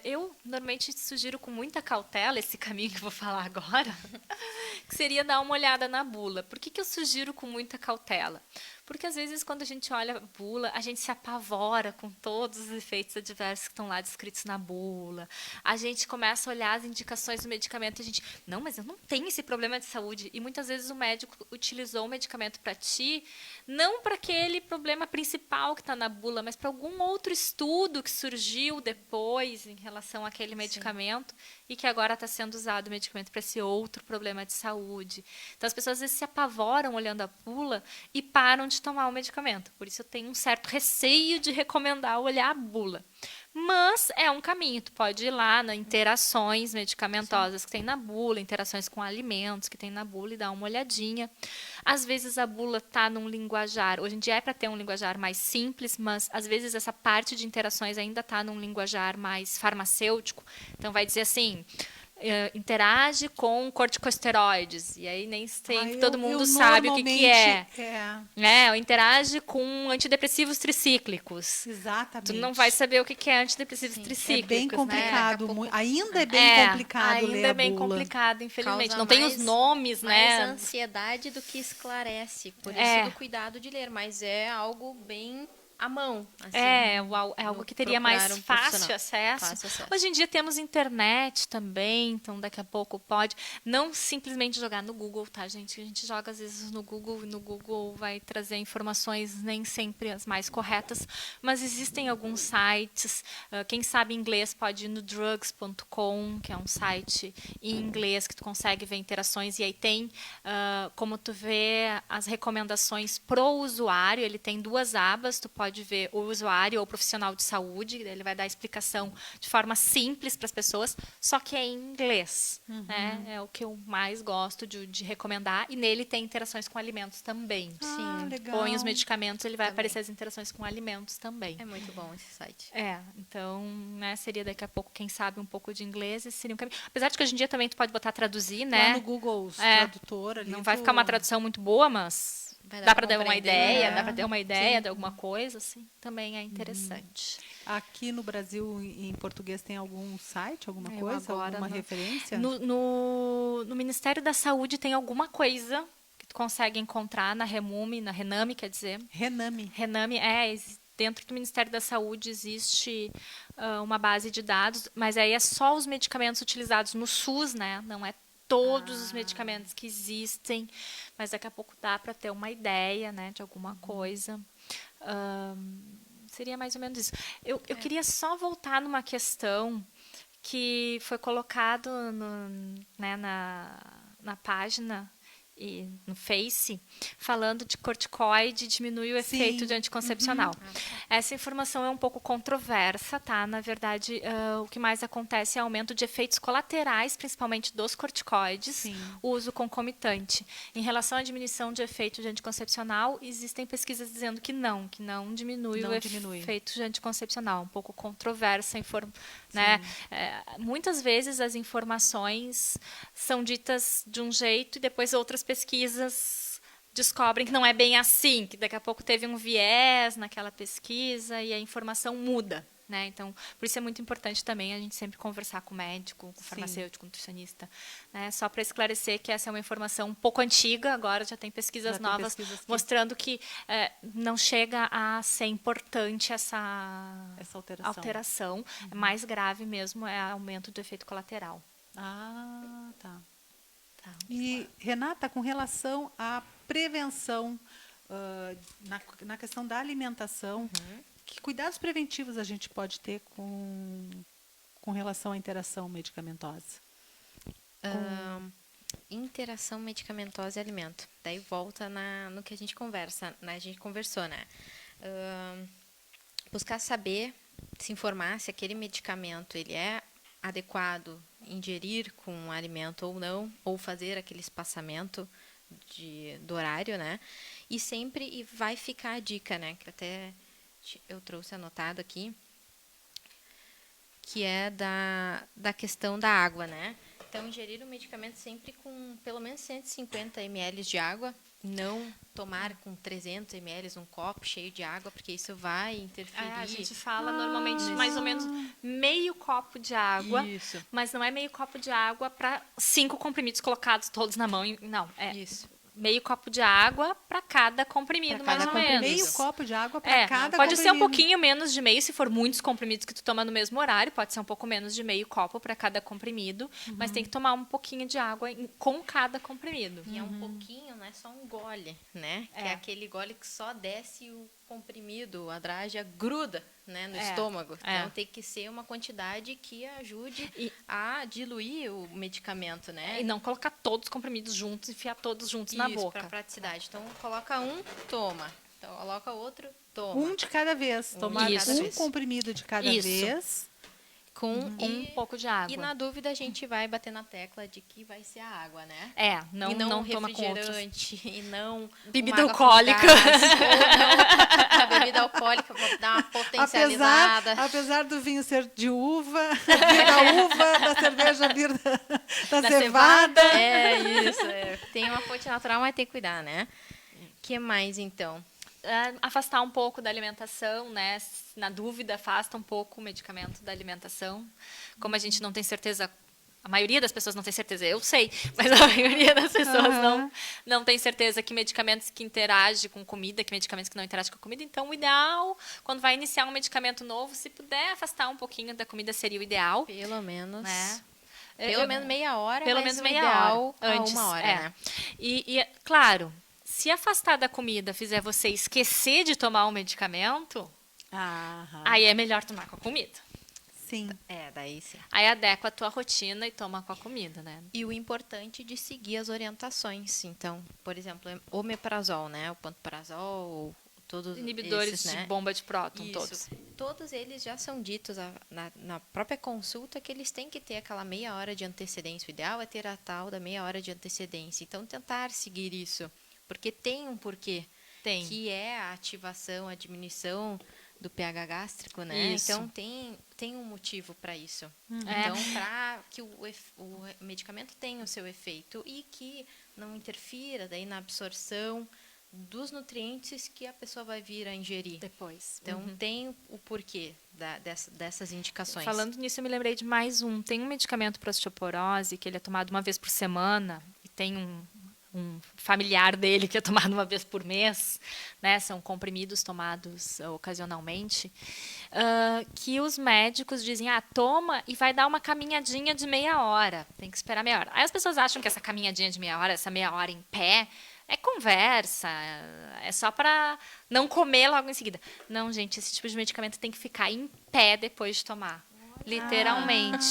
S2: Eu normalmente sugiro com muita cautela esse caminho que eu vou falar agora, que seria dar uma olhada na bula. Por que eu sugiro com muita cautela? Porque, às vezes, quando a gente olha a bula, a gente se apavora com todos os efeitos adversos que estão lá descritos na bula. A gente começa a olhar as indicações do medicamento e a gente, não, mas eu não tenho esse problema de saúde. E, muitas vezes, o médico utilizou o medicamento para ti, não para aquele problema principal que está na bula, mas para algum outro estudo que surgiu depois em relação àquele medicamento e que agora está sendo usado o medicamento para esse outro problema de saúde. Então, as pessoas, às vezes, se apavoram olhando a bula e param de tomar o medicamento. Por isso eu tenho um certo receio de recomendar olhar a bula. Mas é um caminho, tu pode ir lá na interações medicamentosas que tem na bula, interações com alimentos que tem na bula e dar uma olhadinha. Às vezes a bula está num linguajar, hoje em dia é para ter um linguajar mais simples, mas às vezes essa parte de interações ainda está num linguajar mais farmacêutico. Então vai dizer assim, interage com corticosteroides, e aí nem sempre todo mundo sabe o que é. Ou interage com antidepressivos tricíclicos.
S1: Exatamente.
S2: Tu não vai saber o que é antidepressivos tricíclicos.
S1: É bem complicado.
S3: Né?
S1: Ainda é bem complicado
S2: ainda
S1: ler a
S2: é bem
S1: bula.
S2: complicado, infelizmente.
S3: Causa
S2: não tem os nomes,
S3: mais
S2: né?
S3: ansiedade do que esclarece. Por isso do cuidado de ler. Mas é algo bem à mão. Assim,
S2: é algo que teria mais fácil acesso. Hoje em dia temos internet também, então daqui a pouco pode. Não simplesmente jogar no Google, tá, gente? A gente joga às vezes no Google e no Google vai trazer informações nem sempre as mais corretas, mas existem alguns sites. Quem sabe inglês pode ir no drugs.com, que é um site em inglês que tu consegue ver interações, e aí tem como tu vê as recomendações pro usuário. Ele tem 2 abas, tu pode ver o usuário ou o profissional de saúde, ele vai dar explicação de forma simples para as pessoas, só que é em inglês. Né? É o que eu mais gosto de recomendar, e nele tem interações com alimentos também.
S1: Sim, legal.
S2: Põe os medicamentos, ele vai aparecer as interações com alimentos também.
S3: É muito bom esse site.
S2: Então, né, seria daqui a pouco, quem sabe, um pouco de inglês, esse seria um caminho. Apesar de que hoje em dia também tu pode botar traduzir, né?
S1: Lá no Google, tradutor ali.
S2: Não vai ficar uma tradução muito boa, mas dá para dar uma ideia, dá para ter uma ideia de alguma coisa, assim, também é interessante.
S1: Aqui no Brasil, em português, tem algum site, alguma coisa, alguma referência?
S2: No Ministério da Saúde tem alguma coisa que tu consegue encontrar na Rename, quer dizer.
S1: Rename.
S2: Rename, dentro do Ministério da Saúde existe uma base de dados, mas aí é só os medicamentos utilizados no SUS, né? Não é todos os medicamentos que existem, mas daqui a pouco dá para ter uma ideia, né, de alguma coisa. Seria mais ou menos isso. Eu queria só voltar numa questão que foi colocado né, na página e no Face, falando de corticoide diminui o efeito de anticoncepcional. Essa informação é um pouco controversa, tá? Na verdade, o que mais acontece é aumento de efeitos colaterais, principalmente dos corticoides, o uso concomitante. Em relação à diminuição de efeito de anticoncepcional, existem pesquisas dizendo que não diminui o efeito de anticoncepcional. Um pouco controversa, né? Muitas vezes as informações são ditas de um jeito e depois outras pesquisas descobrem que não é bem assim, que daqui a pouco teve um viés naquela pesquisa e a informação muda. Né? Então, por isso é muito importante também a gente sempre conversar com o médico, com o farmacêutico, com o nutricionista, né? Só para esclarecer que essa é uma informação um pouco antiga, agora já tem pesquisas novas mostrando que não chega a ser importante essa alteração. É mais grave mesmo, é aumento do efeito colateral.
S1: Tá. E, Renata, com relação à prevenção na questão da alimentação, que cuidados preventivos a gente pode ter com relação à interação medicamentosa?
S3: Interação medicamentosa e alimento. Daí volta no que a gente conversou, né? Buscar saber, se informar se aquele medicamento ele é adequado ingerir com um alimento ou não, ou fazer aquele espaçamento do horário, né? E sempre vai ficar a dica, né? Que até eu trouxe anotado aqui, que é da questão da água, né? Então, ingerir o medicamento sempre com pelo menos 150 ml de água, não tomar com 300 ml um copo cheio de água, porque isso vai interferir.
S2: A gente fala normalmente mais ou menos meio copo de água, mas não é meio copo de água para 5 comprimidos colocados todos na mão. Não, meio copo de água para cada comprimido, mais ou menos.
S1: Meio copo de água para cada
S2: pode
S1: comprimido.
S2: ser um pouquinho menos de meio, se for muitos comprimidos que tu toma no mesmo horário, pode ser um pouco menos de meio copo para cada comprimido, mas tem que tomar um pouquinho de água com cada comprimido.
S3: E é um pouquinho, não é só um gole, né? Que é aquele gole que só desce o comprimido, a drágia gruda, né, no estômago. Então tem que ser uma quantidade que ajude a diluir o medicamento, né?
S2: E não colocar todos os comprimidos juntos, enfiar todos juntos na boca.
S3: Para praticidade. Então coloca um, toma. Então, coloca outro, toma.
S1: Um de cada vez. Tomar
S2: de cada
S1: um
S3: vez.
S1: comprimido de cada
S2: Isso.
S1: vez.
S3: Com
S2: Um pouco de água.
S3: E na dúvida a gente vai bater na tecla de que vai ser a água, né?
S2: Não,
S3: e não,
S2: não toma com outros.
S3: refrigerante, e não
S2: Bebida
S3: uma água com
S2: alcoólica.
S3: gás, ou não a bebida alcoólica para dar uma potencializada.
S1: Apesar do vinho ser de uva, vir da uva, da cerveja vir da cevada.
S3: É isso. Tem uma fonte natural, mas tem que cuidar, né? O que mais, então?
S2: Afastar um pouco da alimentação, né? Na dúvida, afasta um pouco o medicamento da alimentação. Como a gente não tem certeza, a maioria das pessoas não tem certeza, eu sei, mas a maioria das pessoas não tem certeza que medicamentos que interagem com comida, que medicamentos que não interagem com comida. Então, o ideal, quando vai iniciar um medicamento novo, se puder afastar um pouquinho da comida, seria o ideal.
S3: Pelo menos.
S2: Né?
S3: Pelo menos meia hora,
S2: pelo
S3: mas
S2: menos
S3: o
S2: meia
S3: ideal
S2: hora
S3: a
S2: antes,
S3: uma hora, né?
S2: E, claro, se afastar da comida fizer você esquecer de tomar um medicamento, aí é melhor tomar com a comida.
S1: Sim.
S3: Daí sim.
S2: Aí adequa a tua rotina e toma com a comida, né?
S3: E o importante de seguir as orientações. Então, por exemplo, omeprazol, né? O pantoprazol, todos
S2: Inibidores
S3: esses, né?
S2: de bomba de próton,
S3: Isso.
S2: todos.
S3: Todos eles já são ditos na própria consulta que eles têm que ter aquela meia hora de antecedência. O ideal é ter a tal da meia hora de antecedência. Então, tentar seguir isso. Porque tem um porquê.
S2: Tem.
S3: Que é a ativação, a diminuição do pH gástrico, né?
S2: Isso.
S3: Então, tem um motivo para isso.
S2: É.
S3: Então, para que o medicamento tenha o seu efeito e que não interfira daí na absorção dos nutrientes que a pessoa vai vir a ingerir.
S2: Depois.
S3: Então, tem o porquê dessas indicações.
S2: Falando nisso, eu me lembrei de mais um. Tem um medicamento para osteoporose que ele é tomado uma vez por semana e tem um familiar dele que é tomado uma vez por mês, né? São comprimidos tomados ocasionalmente, que os médicos dizem, toma e vai dar uma caminhadinha de meia hora, tem que esperar meia hora. Aí as pessoas acham que essa caminhadinha de meia hora, essa meia hora em pé, é conversa, é só para não comer logo em seguida. Não, gente, esse tipo de medicamento tem que ficar em pé depois de tomar. Literalmente.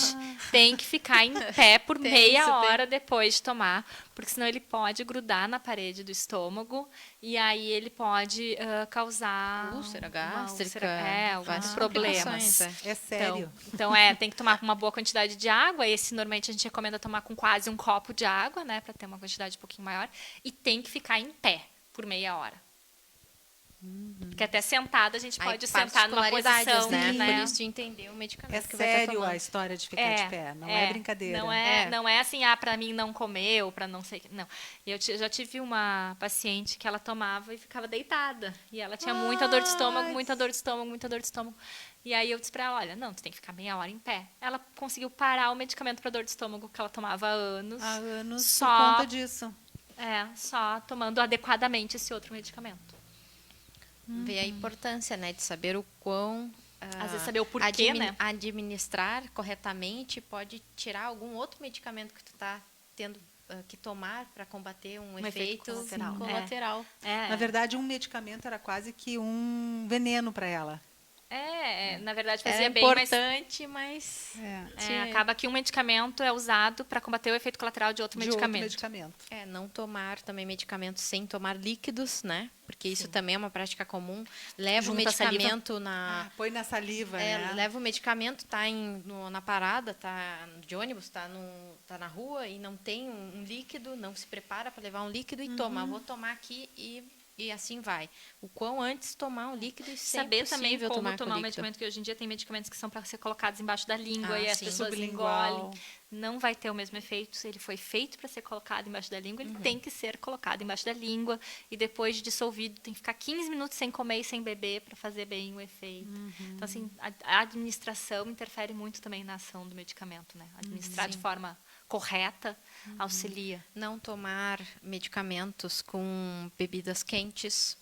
S2: Tem que ficar em pé por meia hora depois de tomar, porque senão ele pode grudar na parede do estômago e aí ele pode causar
S3: úlcera gástrica,
S2: alguns
S3: várias
S2: problemas.
S3: complicações,
S1: É sério.
S2: Então, tem que tomar com uma boa quantidade de água. Esse normalmente a gente recomenda tomar com quase um copo de água, né, para ter uma quantidade um pouquinho maior, e tem que ficar em pé por meia hora. Porque até sentada a gente pode sentar numa posição,
S3: né?
S2: né?
S3: Por isso de entender o medicamento
S1: É
S3: que vai estar
S1: sério
S3: tomando.
S1: a história de ficar de pé, não é brincadeira.
S2: Não é assim, para mim não comer ou para não sei. Não. Eu já tive uma paciente que ela tomava e ficava deitada. E ela tinha muita dor de estômago, muita dor de estômago, muita dor de estômago. E aí eu disse para ela, olha, não, tu tem que ficar meia hora em pé. Ela conseguiu parar o medicamento para dor de estômago que ela tomava há anos.
S1: Há anos
S2: só,
S1: por conta disso.
S2: Só tomando adequadamente esse outro medicamento.
S3: Ver a importância, né, de saber o quão
S2: às vezes saber o porquê, né?
S3: Administrar corretamente pode tirar algum outro medicamento que tu está tendo que tomar para combater um efeito colateral.
S1: Na verdade, um medicamento era quase que um veneno para ela.
S2: Na verdade fazia bem,
S3: importante, mas
S2: acaba que um medicamento é usado para combater o efeito colateral de outro medicamento.
S3: Não tomar também medicamentos sem tomar líquidos, né? Porque isso também é uma prática comum. Leva o medicamento
S1: põe na saliva, né?
S3: Leva o medicamento, tá na parada, tá de ônibus, tá na rua e não tem um líquido, não se prepara para levar um líquido e toma. Vou tomar aqui e assim vai. O quão antes tomar um líquido e
S2: saber também como tomar um medicamento, que hoje em dia tem medicamentos que são para ser colocados embaixo da língua e as pessoas engolem. Não vai ter o mesmo efeito. Se ele foi feito para ser colocado embaixo da língua, ele tem que ser colocado embaixo da língua e depois de dissolvido tem que ficar 15 minutos sem comer e sem beber para fazer bem o efeito. Então, assim, a administração interfere muito também na ação do medicamento, né? Administrar de forma correta auxilia.
S3: Não tomar medicamentos com bebidas quentes,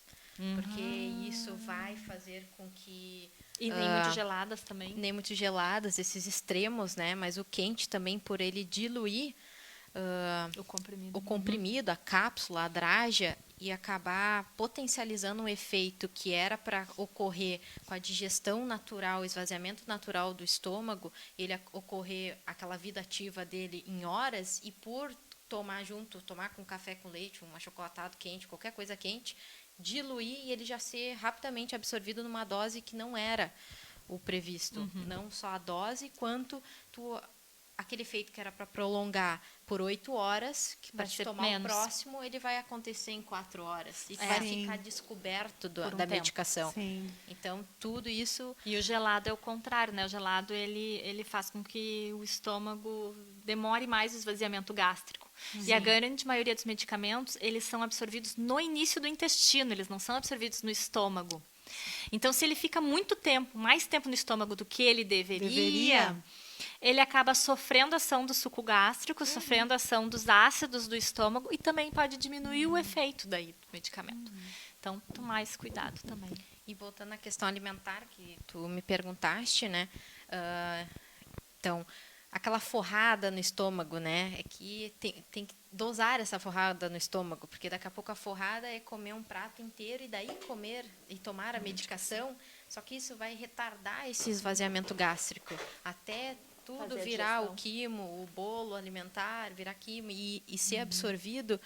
S3: porque isso vai fazer com que...
S2: E nem muito geladas também.
S3: Nem muito geladas, esses extremos, né? Mas o quente também, por ele diluir o comprimido, a cápsula, a drágia, e acabar potencializando um efeito que era para ocorrer com a digestão natural, o esvaziamento natural do estômago, ele ocorrer aquela vida ativa dele em horas, e por tomar com café com leite, um achocolatado quente, qualquer coisa quente, diluir e ele já ser rapidamente absorvido numa dose que não era o previsto. Não só a dose, quanto aquele efeito que era para prolongar por 8 horas, que para
S2: Vai
S3: te
S2: ser
S3: tomar
S2: menos.
S3: o próximo, ele vai acontecer em 4 horas. E
S2: É.
S3: vai
S1: Sim.
S3: ficar descoberto
S2: Por um
S3: da
S2: tempo.
S3: medicação.
S1: Sim.
S3: Então, tudo isso...
S2: E o gelado é o contrário, né? O gelado, ele faz com que o estômago demore mais o esvaziamento gástrico. E a grande maioria dos medicamentos, eles são absorvidos no início do intestino, eles não são absorvidos no estômago. Então, se ele fica muito tempo, mais tempo no estômago do que ele deveria, ele acaba sofrendo a ação do suco gástrico, sofrendo a ação dos ácidos do estômago e também pode diminuir o efeito daí do medicamento. Então, tomar esse cuidado também.
S3: E voltando à questão alimentar que tu me perguntaste, né? Então, aquela forrada no estômago, né? É que tem que dosar essa forrada no estômago, porque daqui a pouco a forrada é comer um prato inteiro e daí comer e tomar a medicação. Só que isso vai retardar esse esvaziamento gástrico até tudo
S2: Fazer a
S3: virar
S2: digestão.
S3: o quimo, o bolo alimentar, virar quimo e ser absorvido.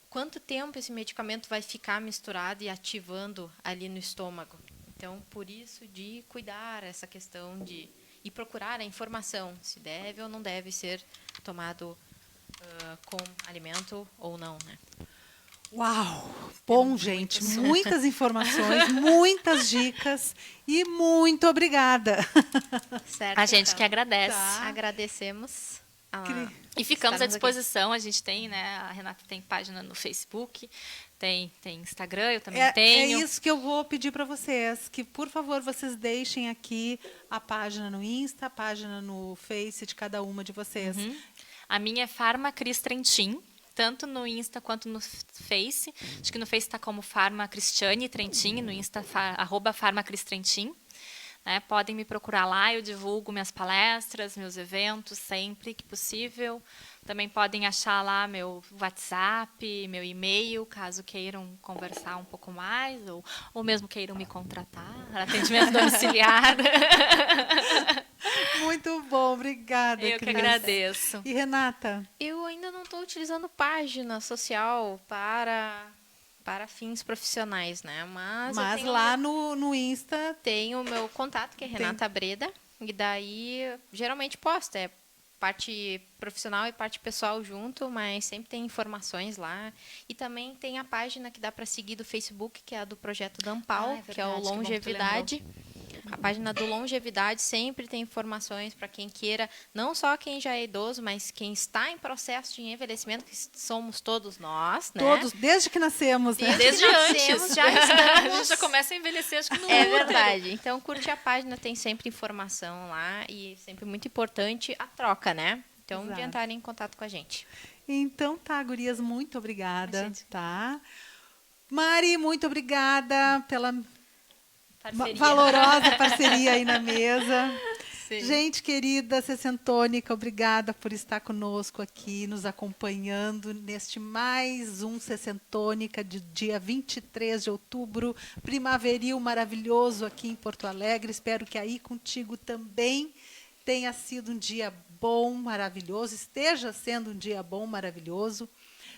S3: Quanto tempo esse medicamento vai ficar misturado e ativando ali no estômago? Então, por isso, de cuidar essa questão de... E procurar a informação, se deve ou não deve ser tomado com alimento ou não, né?
S1: Uau! Bom, gente, muitas informações, muitas dicas e muito obrigada.
S3: Certo,
S2: A gente
S3: então.
S2: que agradece.
S1: Tá.
S3: Agradecemos.
S2: E ficamos à
S3: estarmos aqui.
S2: disposição. A gente tem, né? A Renata tem página no Facebook, tem Instagram, eu também
S1: É
S2: tenho.
S1: isso que eu vou pedir para vocês, que por favor vocês deixem aqui a página no Insta, a página no Face de cada uma de vocês.
S2: A minha é Farmacris Trentin, tanto no Insta quanto no Face. Acho que no Face está como Farma Cristiane Trentin, no Insta @Farmacris Trentin. Né? Podem me procurar lá, eu divulgo minhas palestras, meus eventos, sempre que possível. Também podem achar lá meu WhatsApp, meu e-mail, caso queiram conversar um pouco mais, ou mesmo queiram me contratar, atendimento domiciliar.
S1: Muito bom, obrigada,
S2: Eu que
S1: Cris.
S2: agradeço.
S1: E Renata?
S3: Eu ainda não estou utilizando página social para fins profissionais, né? Mas eu tenho
S1: lá no Insta
S3: tenho o meu contato, que é Renata Breda, e daí geralmente posto, parte profissional e parte pessoal junto, mas sempre tem informações lá. E também tem a página que dá para seguir do Facebook, que é a do Projeto Dampal,
S2: É
S3: que é o
S2: verdade, que bom que tu
S3: Longevidade. A página do Longevidade sempre tem informações para quem queira, não só quem já é idoso, mas quem está em processo de envelhecimento, que somos todos nós, né?
S1: todos, desde que nascemos, né?
S2: Desde
S3: que
S2: antes.
S3: nascemos, já
S2: A
S3: estamos...
S2: gente já começa a envelhecer, acho que no
S3: É
S2: útero.
S3: verdade. Então, curte a página, tem sempre informação lá e sempre muito importante a troca, né? Então,
S1: Exato.
S3: de entrarem em contato com a gente.
S1: Então tá, gurias, muito obrigada,
S2: Gente.
S1: tá? Mari, muito obrigada pela
S2: Parceria.
S1: valorosa parceria aí na mesa.
S2: Sim.
S1: Gente querida, Sessentônica, obrigada por estar conosco aqui, nos acompanhando neste mais um Sessentônica de dia 23 de outubro, primaveril maravilhoso aqui em Porto Alegre. Espero que aí contigo também tenha sido um dia bom, maravilhoso, esteja sendo um dia bom, maravilhoso.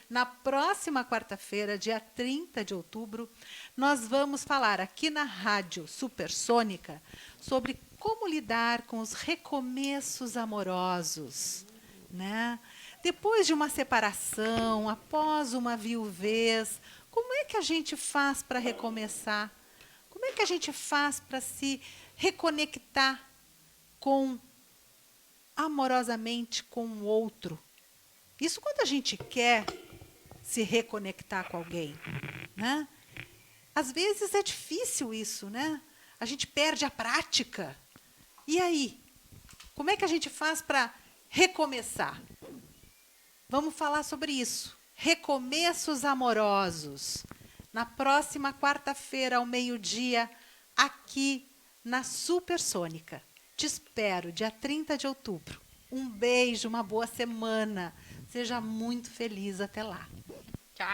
S1: Na próxima quarta-feira, dia 30 de outubro, nós vamos falar aqui na Rádio Supersônica sobre como lidar com os recomeços amorosos, né? Depois de uma separação, após uma viuvez, como é que a gente faz para recomeçar? Como é que a gente faz para se reconectar amorosamente com o outro? Isso quando a gente quer se reconectar com alguém, né? Às vezes é difícil isso, né? A gente perde a prática. E aí? Como é que a gente faz para recomeçar? Vamos falar sobre isso. Recomeços amorosos. Na próxima quarta-feira, ao meio-dia, aqui na Supersônica. Te espero, dia 30 de outubro. Um beijo, uma boa semana. Seja muito feliz até lá.
S3: Tchau!